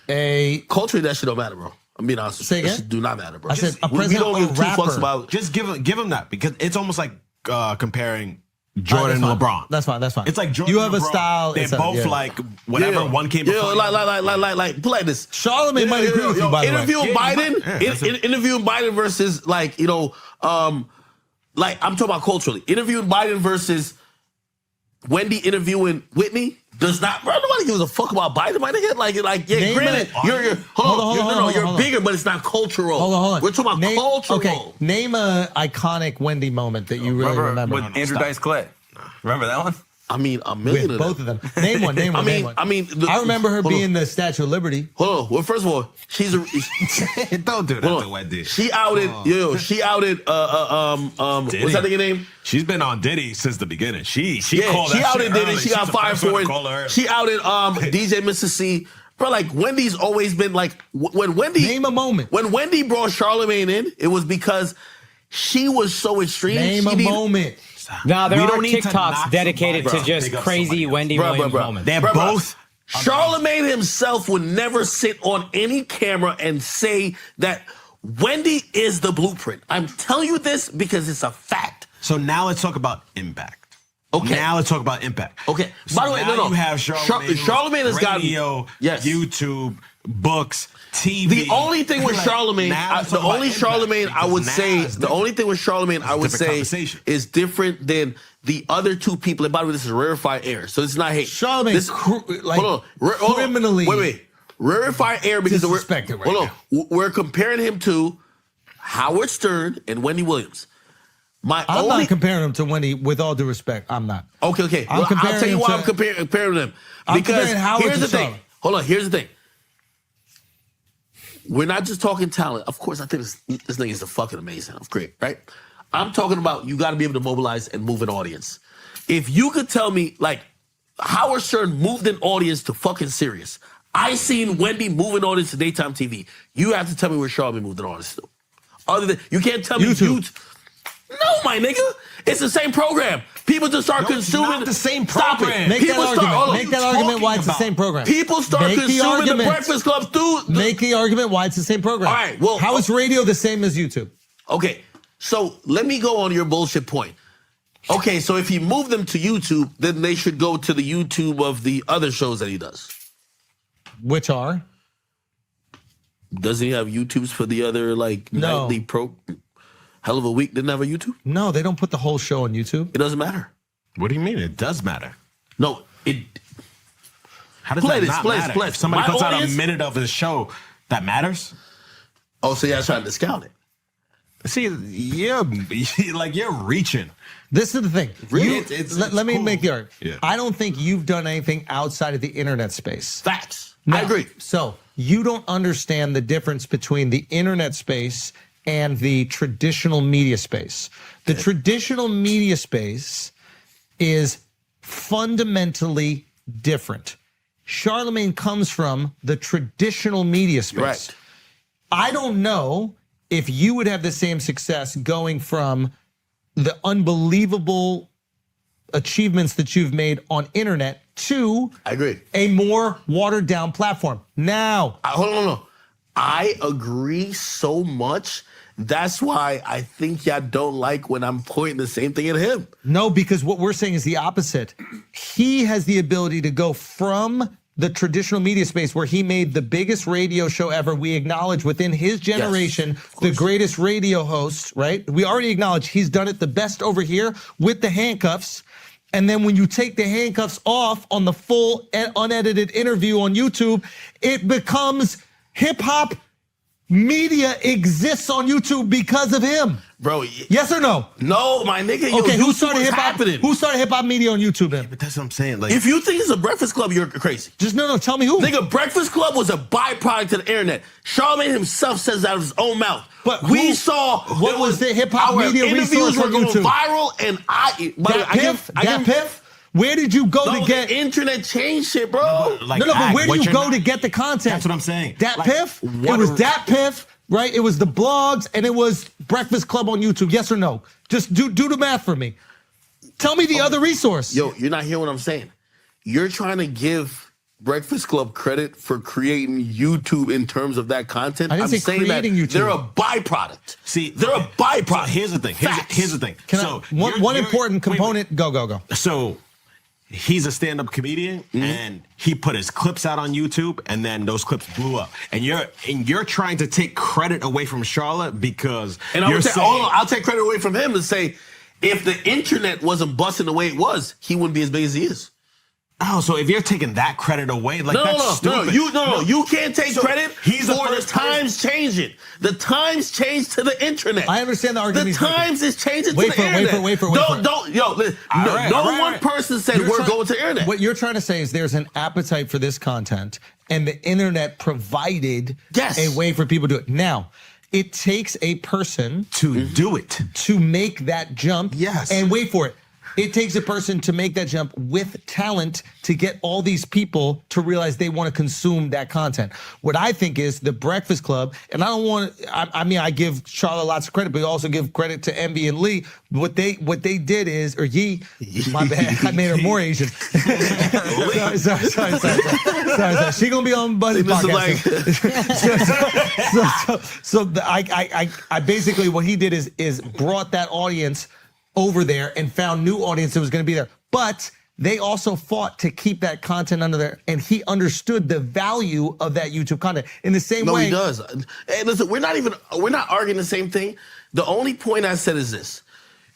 S1: a
S7: Culturally, that shit don't matter, bro. I'm being honest with
S1: Say
S7: you. That
S1: again?
S7: shit do not matter, bro.
S1: I said a
S7: We
S1: president
S7: don't
S1: or
S7: give two fucks
S1: rapper.
S7: about.
S10: Just give him that because it's almost like comparing Jordan and
S1: That's fine.
S10: LeBron.
S1: That's fine. That's fine.
S10: It's like Jordan
S1: You have
S10: and
S1: a
S10: LeBron.
S1: style.
S10: They're
S1: it's a-
S10: both
S1: yeah.
S10: like whatever. One came before.
S7: Yeah, like, put like this.
S1: Charlemagne might agree with you, by the way.
S7: Interviewing
S10: Yeah, he
S7: Biden,
S10: might. Yeah,
S7: interviewing Biden versus like like I'm talking about culturally. Interviewing Biden versus Wendy interviewing Whitney does not. Bro, nobody gives a fuck about Biden. My nigga, yeah.
S1: Name
S7: Granted,
S1: it.
S7: you're
S1: Hold on,
S7: you're
S1: hold on.
S7: bigger, but it's not cultural.
S1: Hold on.
S7: We're talking about cultural.
S1: Okay, name a iconic Wendy moment that you really remember.
S8: with Andrew Dice Clay. Remember that one?
S7: I mean, a million
S1: With
S7: of
S1: both of them. Name one. Name one. name one.
S7: I mean,
S1: I remember her
S7: hold on.
S1: being the Statue of Liberty.
S7: Hold on. Well, first of all, she's a.
S10: Don't do that
S7: Hold
S10: to
S7: on.
S10: Wendy.
S7: She outed. She outed. What's that nigga name?
S10: She's been on Diddy since the beginning. She
S7: Yeah,
S10: called
S7: she
S10: that
S7: outed
S10: shit
S7: Diddy.
S10: early.
S7: She
S10: She's
S7: got
S10: the
S7: fired
S10: first one
S7: for
S10: to call her
S7: it.
S10: early.
S7: She outed DJ Mr. C. Bro, like Wendy's always been like when Wendy
S1: Name a moment.
S7: When Wendy brought Charlemagne in, it was because she was so extreme.
S1: Name
S7: she
S1: a
S7: needed-
S1: moment.
S4: No, there
S10: We
S4: are
S10: don't need to
S4: TikToks
S10: knock
S4: dedicated
S10: somebody,
S4: to
S10: bro.
S4: just
S10: Big up
S4: crazy
S10: somebody else.
S4: Wendy
S7: Bro,
S4: Williams
S7: bro.
S4: moments.
S10: They're
S7: Bro, bro.
S10: both.
S7: Charlemagne himself would never sit on any camera and say that Wendy is the blueprint. I'm telling you this because it's a fact.
S10: So now let's talk about impact.
S7: Okay.
S10: Now let's talk about impact.
S7: Okay.
S10: So
S7: By the way,
S10: now
S7: no.
S10: you have Charlemagne.
S7: Charlemagne has got
S10: radio,
S7: yes.
S10: YouTube, books, TV.
S7: The only thing with
S10: Like,
S7: Charlemagne,
S10: now let's
S7: the
S10: talk about
S7: only
S10: impact,
S7: Charlemagne I
S10: because
S7: would
S10: now
S7: say,
S10: it's
S7: the
S10: different.
S7: only thing with Charlemagne I would
S10: different
S7: say
S10: conversation.
S7: is different than the other two people. And by the way, this is rarefied air, so it's not hate.
S1: Charlemagne,
S7: This-
S1: hold on.
S7: Hold on.
S1: Criminally
S7: Wait. Rarefied air because we're
S1: disrespected right
S7: hold on. We're comparing him to Howard Stern and Wendy Williams.
S1: I'm not comparing him to Wendy. With all due respect, I'm not.
S7: Okay.
S1: I'm
S7: Well, I'll
S1: comparing
S7: tell you
S1: him
S7: why
S1: to-
S7: I'm comparing them.
S1: I'm
S7: Because
S1: comparing Howard
S7: here's
S1: to
S7: the thing.
S1: Charlemagne.
S7: Hold on. Here's the thing. We're not just talking talent. Of course, I think this thing is fucking amazing. Great, right? I'm talking about you got to be able to mobilize and move an audience. If you could tell me, like, Howard Stern moved an audience to fucking Sirius. I seen Wendy move an audience to daytime TV. You have to tell me where Charlemagne moved an audience to. Other than you can't tell me
S1: YouTube.
S7: No, my nigga. It's the same program. People just start
S10: No, it's
S7: consuming
S10: not the same
S7: Stop
S10: program.
S7: it.
S1: Make
S7: People
S1: that
S7: start,
S1: argument.
S7: hold on.
S1: Make that argument why it's the same program.
S7: People start
S1: Make the
S7: consuming the
S1: argument.
S7: Breakfast Club through.
S1: Make the argument why it's the same program.
S7: All right, well,
S1: how is radio the same as YouTube?
S7: Okay, so let me go on your bullshit point. Okay, so if he moved them to YouTube, then they should go to the YouTube of the other shows that he does.
S1: Which are?
S7: Doesn't he have YouTubes for the other like
S1: No.
S7: nightly pro? Hell of a Week didn't have a YouTube.
S1: No, they don't put the whole show on YouTube.
S7: It doesn't matter.
S10: What do you mean? It does matter.
S7: No, it.
S10: How does
S7: Play
S10: that
S7: this,
S10: not
S7: play this,
S10: matter?
S7: play
S10: If
S7: this.
S10: somebody
S7: My
S10: puts out
S7: audience-
S10: a minute of his show, that matters?
S7: Oh, so y'all trying to discount it?
S10: See, you're reaching.
S1: This is the thing.
S10: Really?
S1: You-
S10: It's
S1: let me
S10: cool.
S1: make the argument.
S10: Yeah.
S1: I don't think you've done anything outside of the internet space.
S7: Facts.
S1: No.
S7: I agree.
S1: So you don't understand the difference between the internet space and the traditional media space. The traditional media space is fundamentally different. Charlemagne comes from the traditional media space.
S7: Right.
S1: I don't know if you would have the same success going from the unbelievable achievements that you've made on internet to
S7: I agree.
S1: a more watered down platform. Now,
S7: Hold on. I agree so much. That's why I think y'all don't like when I'm pointing the same thing at him.
S1: no, because what we're saying is the opposite. He has the ability to go from the traditional media space where he made the biggest radio show ever. We acknowledge within his generation, the greatest radio host, right? We already acknowledge he's done it the best over here with the handcuffs. And then when you take the handcuffs off on the full unedited interview on YouTube, it becomes hip hop media exists on YouTube because of him.
S7: Bro.
S1: Yes or no?
S7: No, my nigga. Yo,
S1: Okay, who
S7: YouTube
S1: started
S7: is
S1: hip hop?
S7: happening.
S1: Who started hip hop media on YouTube then?
S10: But that's what I'm saying. Like,
S7: If you think it's a Breakfast Club, you're crazy.
S1: Just no, tell me who.
S7: Nigga, Breakfast Club was a byproduct of the internet. Charlamagne himself says out of his own mouth.
S1: But
S7: we
S1: who-
S7: saw
S1: what was the hip-hop
S7: our
S1: media
S7: interviews
S1: resource
S7: were
S1: on
S7: going
S1: YouTube?
S7: viral, and
S1: that Piff? Where did you go to get?
S7: the internet changed shit, bro.
S10: like,
S1: No, but
S10: Ag,
S1: where
S10: what
S1: do you
S10: you're
S1: go
S10: not-
S1: to get the content?
S10: That's what I'm saying.
S1: Dat
S10: Like,
S1: Piff? It was Dat Piff, right? It was the blogs and it was Breakfast Club on YouTube. Yes or no? Just do the math for me. Tell me the other resource.
S7: Yo, you're not hearing what I'm saying. You're trying to give Breakfast Club credit for creating YouTube in terms of that content.
S1: I didn't say
S7: saying that
S1: creating YouTube.
S7: they're a byproduct.
S10: See,
S7: they're a byproduct.
S10: So here's the thing. Here's the thing.
S1: Can
S10: so
S1: one important
S10: wait, wait.
S1: component. Go.
S10: So he's a stand-up comedian, and he put his clips out on YouTube, and then those clips blew up. And you're trying to take credit away from Charlotte because
S7: And
S10: you're saying,
S7: I'll take credit away from him to say, if the internet wasn't busting the way it was, he wouldn't be as big as he is.
S10: oh, so if you're taking that credit away, like that's stupid.
S7: You can't take
S10: So
S7: credit
S10: he's the
S7: for the
S10: first person-
S7: times changing. The times changed to the internet.
S1: I understand the argument
S7: The
S1: he's making.
S7: times is changing
S1: Wait
S7: to
S1: for
S7: the
S1: it, wait
S7: internet.
S1: for it, wait for it, wait for it.
S7: Don't, yo, listen,
S10: right,
S7: no
S10: all right,
S7: one
S10: right.
S7: person said
S1: You're
S7: we're
S1: trying-
S7: going to the internet.
S1: What you're trying to say is there's an appetite for this content, and the internet provided
S7: Yes.
S1: a way for people to do it. Now, it takes a person
S10: to do it.
S1: to make that jump.
S10: Yes.
S1: And wait for it. It takes a person to make that jump with talent to get all these people to realize they want to consume that content. What I think is the Breakfast Club, and I don't want, I mean, I give Charlotte lots of credit, but I also give credit to Envy and Lee. What they did is, or Yee, my bad, I made her more Asian. sorry. She gonna be on Buzzy
S7: This is
S1: podcast. I basically what he did is brought that audience over there and found new audience that was going to be there. But they also fought to keep that content under there, and he understood the value of that YouTube content in the same
S7: No,
S1: way.
S7: he does. Hey, listen, we're not arguing the same thing. The only point I said is this.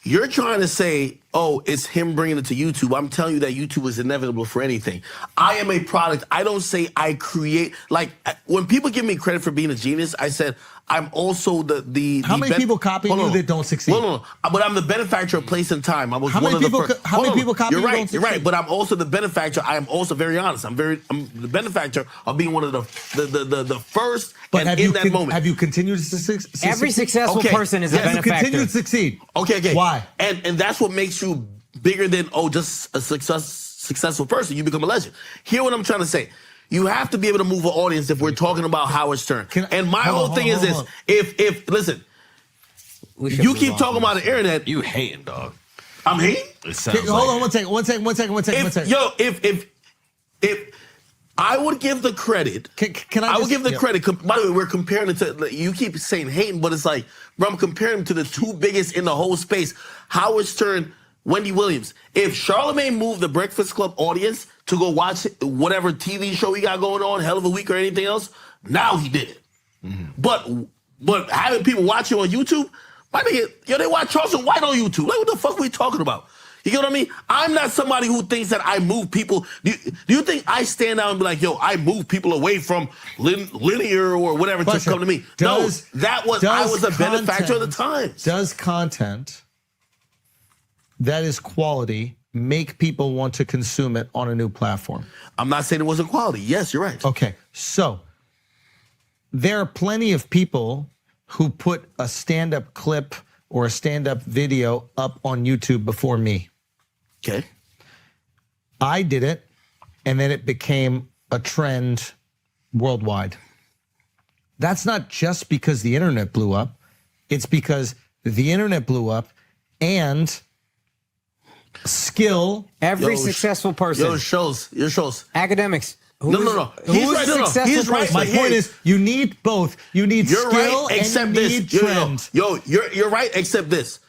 S7: You're trying to say, oh, it's him bringing it to YouTube. I'm telling you that YouTube is inevitable for anything. I am a product. I don't say I create. Like, when people give me credit for being a genius, I said, I'm also the
S1: How many people copy
S7: Hold
S1: you
S7: on.
S1: that don't succeed?
S7: Hold on. But I'm the benefactor of place and time. I was
S1: How
S7: one
S1: many
S7: of the
S1: people
S7: first.
S1: co- how many
S7: Hold on.
S1: people copy
S7: You're
S1: you
S7: right.
S1: don't
S7: You're right.
S1: succeed?
S7: But I'm also the benefactor. I am also very honest. I'm the benefactor of being one of the first.
S1: But
S7: and
S1: have
S7: in
S1: you
S7: that moment.
S1: have you continued to succeed?
S9: Every successful
S7: Okay.
S9: person is a
S7: Yes,
S1: Have you
S9: benefactor.
S1: continued to succeed?
S7: Okay.
S1: Why?
S7: And that's what makes you bigger than just a successful person. You become a legend. Hear what I'm trying to say. You have to be able to move an audience if we're talking about Howard Stern. And my
S1: hold
S7: whole
S1: on,
S7: thing
S1: hold
S7: is
S1: on,
S7: this:
S1: hold
S7: if listen,
S9: We should
S7: you
S9: move
S7: keep
S9: on
S7: talking
S9: from
S7: about
S9: this.
S7: the internet.
S10: You hating, dog.
S7: I'm hating.
S10: It sounds
S1: Okay, hold
S10: like
S1: on, one second.
S7: Yo, if I would give the credit,
S1: Can I
S7: I would
S1: just-
S7: give the
S1: yeah.
S7: credit. By the way, we're comparing it to. You keep saying hating, but it's like, bro, I'm comparing them to the two biggest in the whole space: Howard Stern, Wendy Williams. If Charlamagne moved the Breakfast Club audience to go watch whatever TV show he got going on, Hell of a Week or anything else, now he did it. But having people watch you on YouTube, my nigga, yo, they watch Charleston White on YouTube. Like, what the fuck we talking about? You get what I mean? I'm not somebody who thinks that I move people. Do you think I stand out and be like, yo, I move people away from linear or whatever to
S1: Question.
S7: come to me?
S1: Does-
S7: no, I was a
S1: does
S7: benefactor of the
S1: content-
S7: times.
S1: Does content that is quality make people want to consume it on a new platform?
S7: I'm not saying it wasn't quality. Yes, you're right.
S1: Okay, so there are plenty of people who put a stand-up clip or a stand-up video up on YouTube before me.
S7: Okay.
S1: I did it, and then it became a trend worldwide. That's not just because the internet blew up. It's because the internet blew up and skill.
S9: Every successful person.
S7: Your shows.
S9: Academics.
S7: No.
S9: Who's a successful
S7: He's right.
S9: person?
S1: My point is, you need both. You need
S7: You're
S1: skill
S7: right, except
S1: and you
S7: this.
S1: need trend.
S7: You're right, except this.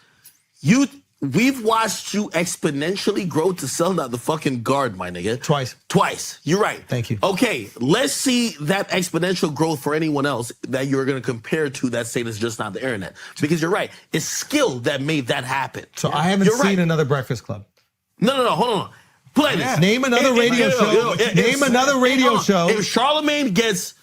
S7: We've watched you exponentially grow to selling out the fucking guard, my nigga. Twice. You're right.
S1: Thank you.
S7: Okay, let's see that exponential growth for anyone else that you're going to compare to that saying it's just not the internet. Because you're right. It's skill that made that happen.
S1: So I haven't seen another Breakfast Club.
S7: No. Hold on. Play this.
S1: Name another radio show. Name another radio show.
S7: If Charlemagne does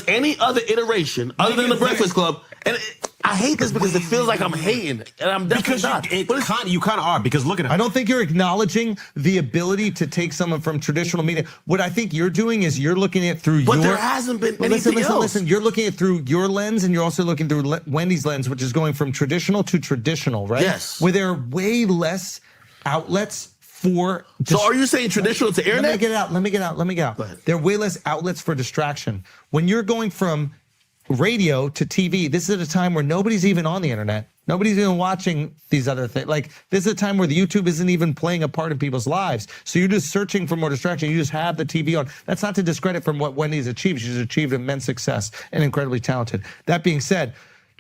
S7: any other iteration other than the Breakfast Club, and I hate this because it feels like I'm hating, and I'm definitely not.
S10: You kind of are, because look at it.
S1: I don't think you're acknowledging the ability to take someone from traditional media. What I think you're doing is you're looking at it through
S7: But there hasn't been anything else.
S1: Listen. You're looking at it through your lens, and you're also looking through Wendy's lens, which is going from traditional to traditional, right?
S7: Yes.
S1: Where there are way less outlets for.
S7: So are you saying traditional to internet?
S1: Let me get out.
S7: Go ahead.
S1: There are way less outlets for distraction. When you're going from radio to TV, this is at a time where nobody's even on the internet. Nobody's even watching these other things. Like, this is a time where the YouTube isn't even playing a part in people's lives. So you're just searching for more distraction. You just have the TV on. That's not to discredit from what Wendy's achieved. She's achieved immense success and incredibly talented. That being said,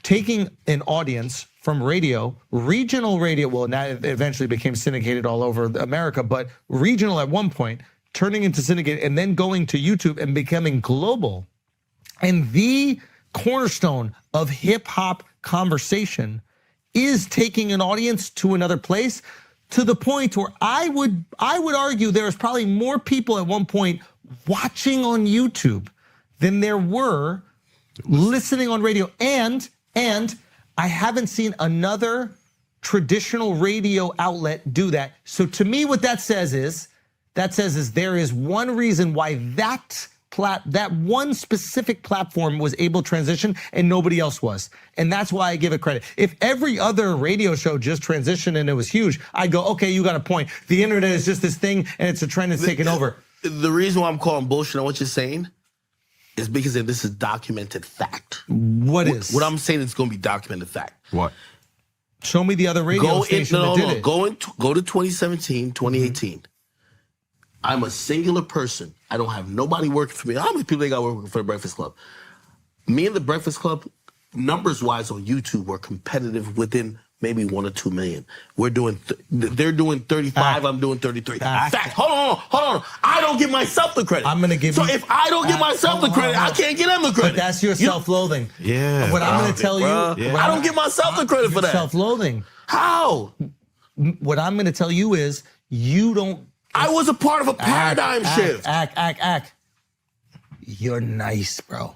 S1: taking an audience from radio, regional radio, well, now it eventually became syndicated all over America, but regional at one point, turning into syndicated, and then going to YouTube and becoming global. And the cornerstone of hip hop conversation is taking an audience to another place, to the point where I would argue there was probably more people at one point watching on YouTube than there were listening on radio. And I haven't seen another traditional radio outlet do that. So to me, what that says is there is one reason why that one specific platform was able to transition and nobody else was. And that's why I give it credit. If every other radio show just transitioned and it was huge, I'd go, okay, you got a point. The internet is just this thing and it's a trend that's taken over.
S7: The reason why I'm calling bullshit on what you're saying is because this is documented fact.
S1: What is?
S7: What I'm saying is going to be documented fact.
S10: What?
S1: Show me the other radio station that did it.
S7: Go to 2017, 2018. I'm a singular person. I don't have nobody working for me. How many people they got working for the Breakfast Club? Me and the Breakfast Club, numbers-wise on YouTube, were competitive within maybe 1 or 2 million. They're doing 35. I'm doing 33. Fact. Hold on. I don't give myself the credit.
S1: I'm gonna give.
S7: So if I don't give myself the credit, I can't give them the credit.
S1: But that's your self-loathing.
S10: Yeah.
S1: What I'm gonna tell you,
S7: I don't give myself the credit for that.
S1: Self-loathing.
S7: How?
S1: What I'm gonna tell you is you don't.
S7: I was a part of a paradigm shift.
S1: Act. You're nice, bro.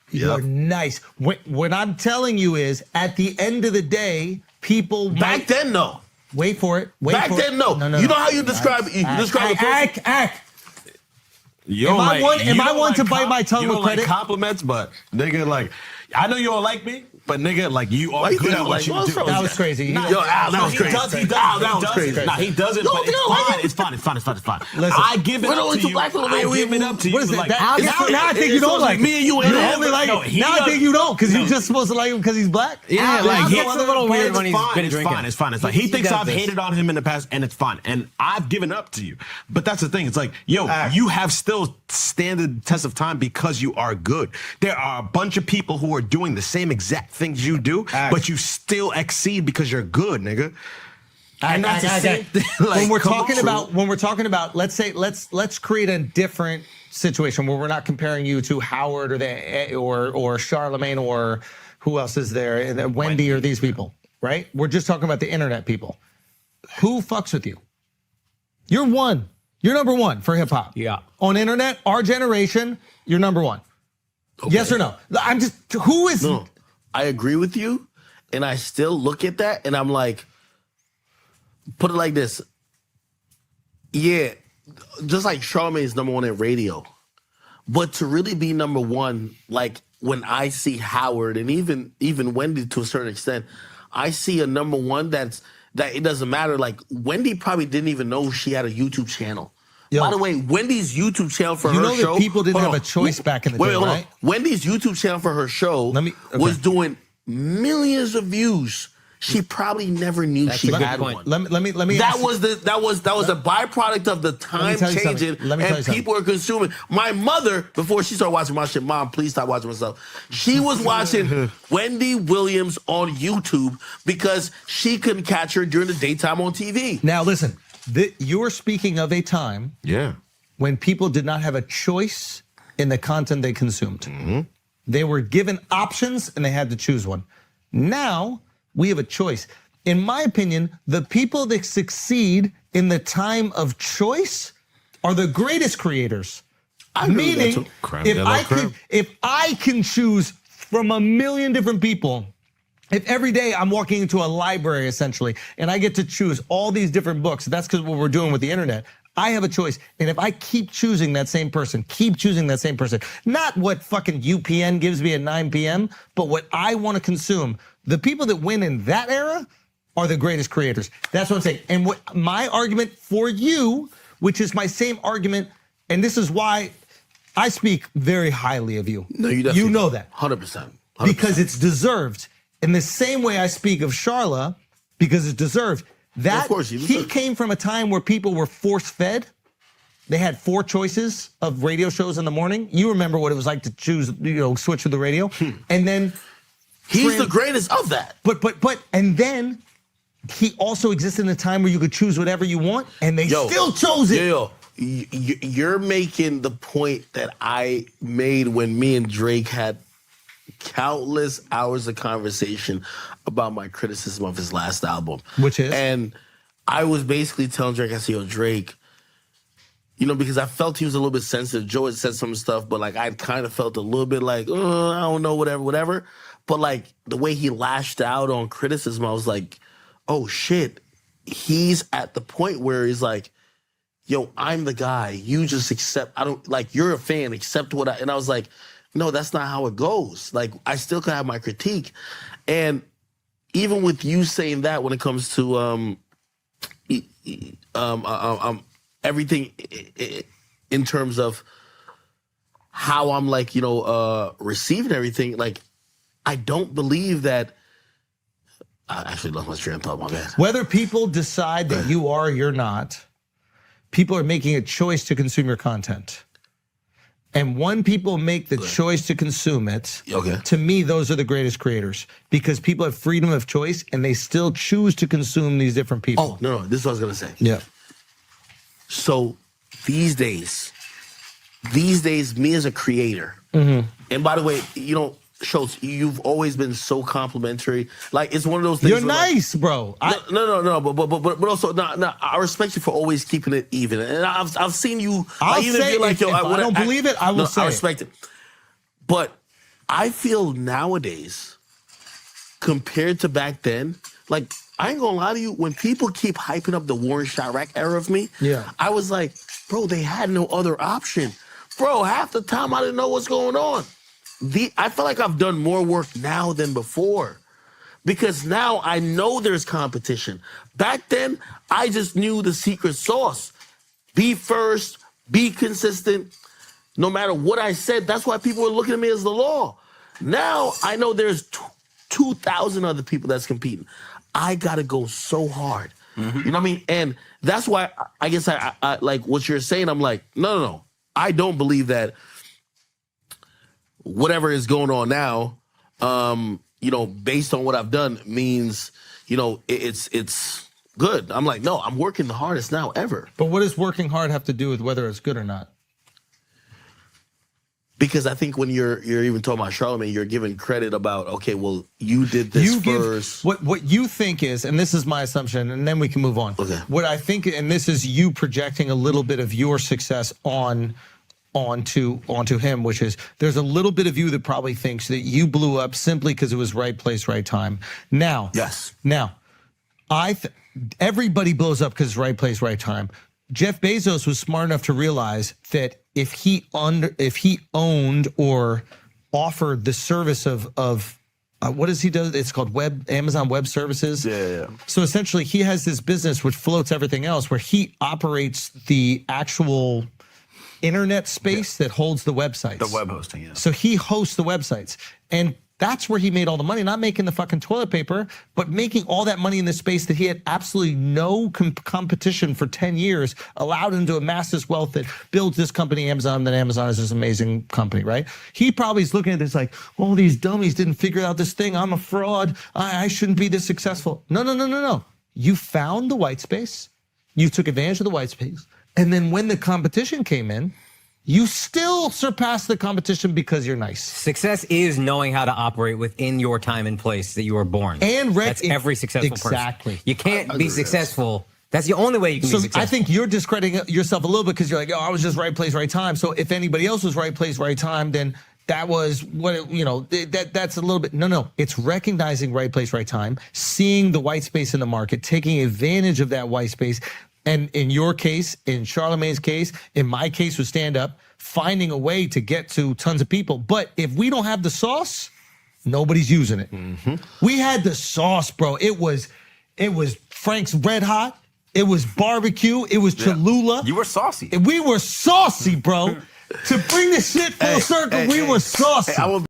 S1: You're nice. What I'm telling you is, at the end of the day, people
S7: back then, no.
S1: Wait for it.
S7: Back then, no. You know how you describe it? You describe it.
S1: Act.
S10: Am
S1: I one to bite my tongue with credit?
S10: Like compliments, but nigga, like, I know you don't like me, but nigga, like, you are good at what you do.
S1: That was crazy.
S7: Al, that was crazy.
S10: That was crazy. Nah, he doesn't, but it's fine. It's fine. Listen, I give it up to you. I give it up to you.
S1: What is it?
S10: Like,
S1: Now I think you don't like
S7: me and you.
S1: You only like him. Now I think you don't, because you're just supposed to like him because he's black.
S10: Yeah, like,
S9: it's a little weird when he's been drinking.
S10: It's fine. He thinks I've hated on him in the past, and it's fine. And I've given up to you. But that's the thing. It's like, yo, you have still standed the test of time because you are good. There are a bunch of people who are doing the same exact things you do, but you still exceed because you're good, nigga. And that's the same thing. Like,
S1: when we're talking about, let's say, let's create a different situation where we're not comparing you to Howard or Charlemagne or who else is there, and Wendy or these people, right? We're just talking about the internet people. Who fucks with you? You're one. You're number one for hip hop.
S9: Yeah.
S1: On internet, our generation, you're number one. Okay. Yes or no? I'm just, who is?
S7: No, I agree with you, and I still look at that, and I'm like, put it like this. Yeah, just like Charlamagne is number one at radio, but to really be number one, like when I see Howard and even Wendy to a certain extent, I see a number one that it doesn't matter. Like Wendy probably didn't even know she had a YouTube channel.
S1: Yo.
S7: By the way, Wendy's YouTube channel for
S1: You
S7: her
S1: know that
S7: show.
S1: people didn't
S7: Hold
S1: have
S7: on.
S1: a choice back in the day,
S7: hold on.
S1: right?
S7: Wendy's YouTube channel for her show was doing millions of views. She probably never knew she had one.
S1: Let me
S7: That was a byproduct of the time
S1: tell you
S7: changing
S1: something. Let me tell you
S7: and
S1: something.
S7: people are consuming. My mother, before she started watching my shit, Mom, please stop watching myself. She was watching Wendy Williams on YouTube because she couldn't catch her during the daytime on TV.
S1: Now listen, you're speaking of a time when people did not have a choice in the content they consumed. They were given options and they had to choose one. Now we have a choice. In my opinion, the people that succeed in the time of choice are the greatest creators. Meaning, if I can choose from a million different people, if every day I'm walking into a library essentially, and I get to choose all these different books, that's because what we're doing with the internet. I have a choice. And if I keep choosing that same person, not what fucking UPN gives me at 9 p.m., but what I want to consume, the people that win in that era are the greatest creators. That's what I'm saying. And what my argument for you, which is my same argument, and this is why I speak very highly of you.
S7: No, you definitely
S1: You know that.
S7: 100%.
S1: Because it's deserved. In the same way I speak of Charla, because it's deserved. That
S7: of course,
S1: he came from a time where people were force-fed. They had 4 choices of radio shows in the morning. You remember what it was like to choose, switch to the radio. And then
S7: he's the greatest of that.
S1: But and then he also existed in a time where you could choose whatever you want, and they still chose it.
S7: You're making the point that I made when me and Drake had countless hours of conversation about my criticism of his last album.
S1: Which is?
S7: And I was basically telling Drake, I said, yo, Drake, because I felt he was a little bit sensitive. Joe had said some stuff, but I kind of felt a little bit like, I don't know, whatever. But the way he lashed out on criticism, I was like, oh shit. He's at the point where he's like, yo, I'm the guy. You just accept, you're a fan, accept and I was like, no, that's not how it goes. I still can have my critique. And even with you saying that when it comes to everything in terms of how I'm receiving everything, I don't believe that. I actually lost my train of thought, my bad.
S1: Whether people decide that you are or you're not, people are making a choice to consume your content. And when people make the choice to consume it, to me, those are the greatest creators because people have freedom of choice and they still choose to consume these different people.
S7: Oh, no, this is what I was going to say.
S1: Yeah.
S7: So these days, me as a creator, and by the way, Schultz, you've always been so complimentary. It's one of those things.
S1: You're nice, bro.
S7: No, but also, I respect you for always keeping it even. And I've seen you.
S1: I'll say if I don't believe it, I will say
S7: I respect it. But I feel nowadays, compared to back then, I ain't gonna lie to you, when people keep hyping up the Warren Chirac era of me, I was like, bro, they had no other option. Bro, half the time I didn't know what's going on. I feel like I've done more work now than before because now I know there's competition. Back then, I just knew the secret sauce. Be first, be consistent. No matter what I said, that's why people were looking at me as the law. Now I know there's 2,000 other people that's competing. I got to go so hard. You know what I mean? And that's why I guess I like what you're saying. I'm like, no. I don't believe that whatever is going on now, based on what I've done means, it's good. I'm like, no, I'm working the hardest now ever.
S1: But what does working hard have to do with whether it's good or not?
S7: Because I think when you're even talking about Charlamagne, you're giving credit about, okay, well, you did this first.
S1: What you think is, and this is my assumption, and then we can move on.
S7: Okay.
S1: What I think, and this is you projecting a little bit of your success onto him, which is there's a little bit of you that probably thinks that you blew up simply because it was right place, right time. Now,
S7: yes.
S1: Now, everybody blows up because it's right place, right time. Jeff Bezos was smart enough to realize that if he owned or
S11: offer the service of what does he do? It's called Amazon Web Services.
S10: Yeah.
S11: So essentially, he has this business which floats everything else, where he operates the actual internet space that holds the websites.
S10: The web hosting, yeah.
S11: So he hosts the websites. And that's where he made all the money, not making the fucking toilet paper, but making all that money in this space that he had absolutely no competition for 10 years, allowed him to amass this wealth that builds this company, Amazon, then Amazon is this amazing company, right? He probably is looking at this like, all these dummies didn't figure out this thing. I'm a fraud. I shouldn't be this successful. No. You found the white space. You took advantage of the white space. And then when the competition came in, you still surpass the competition because you're nice.
S9: Success is knowing how to operate within your time and place that you were born.
S11: And
S9: that's every successful person.
S11: Exactly.
S9: You can't be successful. That's the only way you can be successful.
S11: I think you're discrediting yourself a little bit because you're like, oh, I was just right place, right time. So if anybody else was right place, right time, then that was what, that's a little bit, no. It's recognizing right place, right time, seeing the white space in the market, taking advantage of that white space. And in your case, in Charlamagne's case, in my case with Stand Up, finding a way to get to tons of people. But if we don't have the sauce, nobody's using it. Mm-hmm. We had the sauce, bro. It was Frank's Red Hot. It was barbecue. It was Cholula.
S8: You were saucy.
S11: We were saucy, bro. To bring this shit full circle, we were saucy.
S7: I will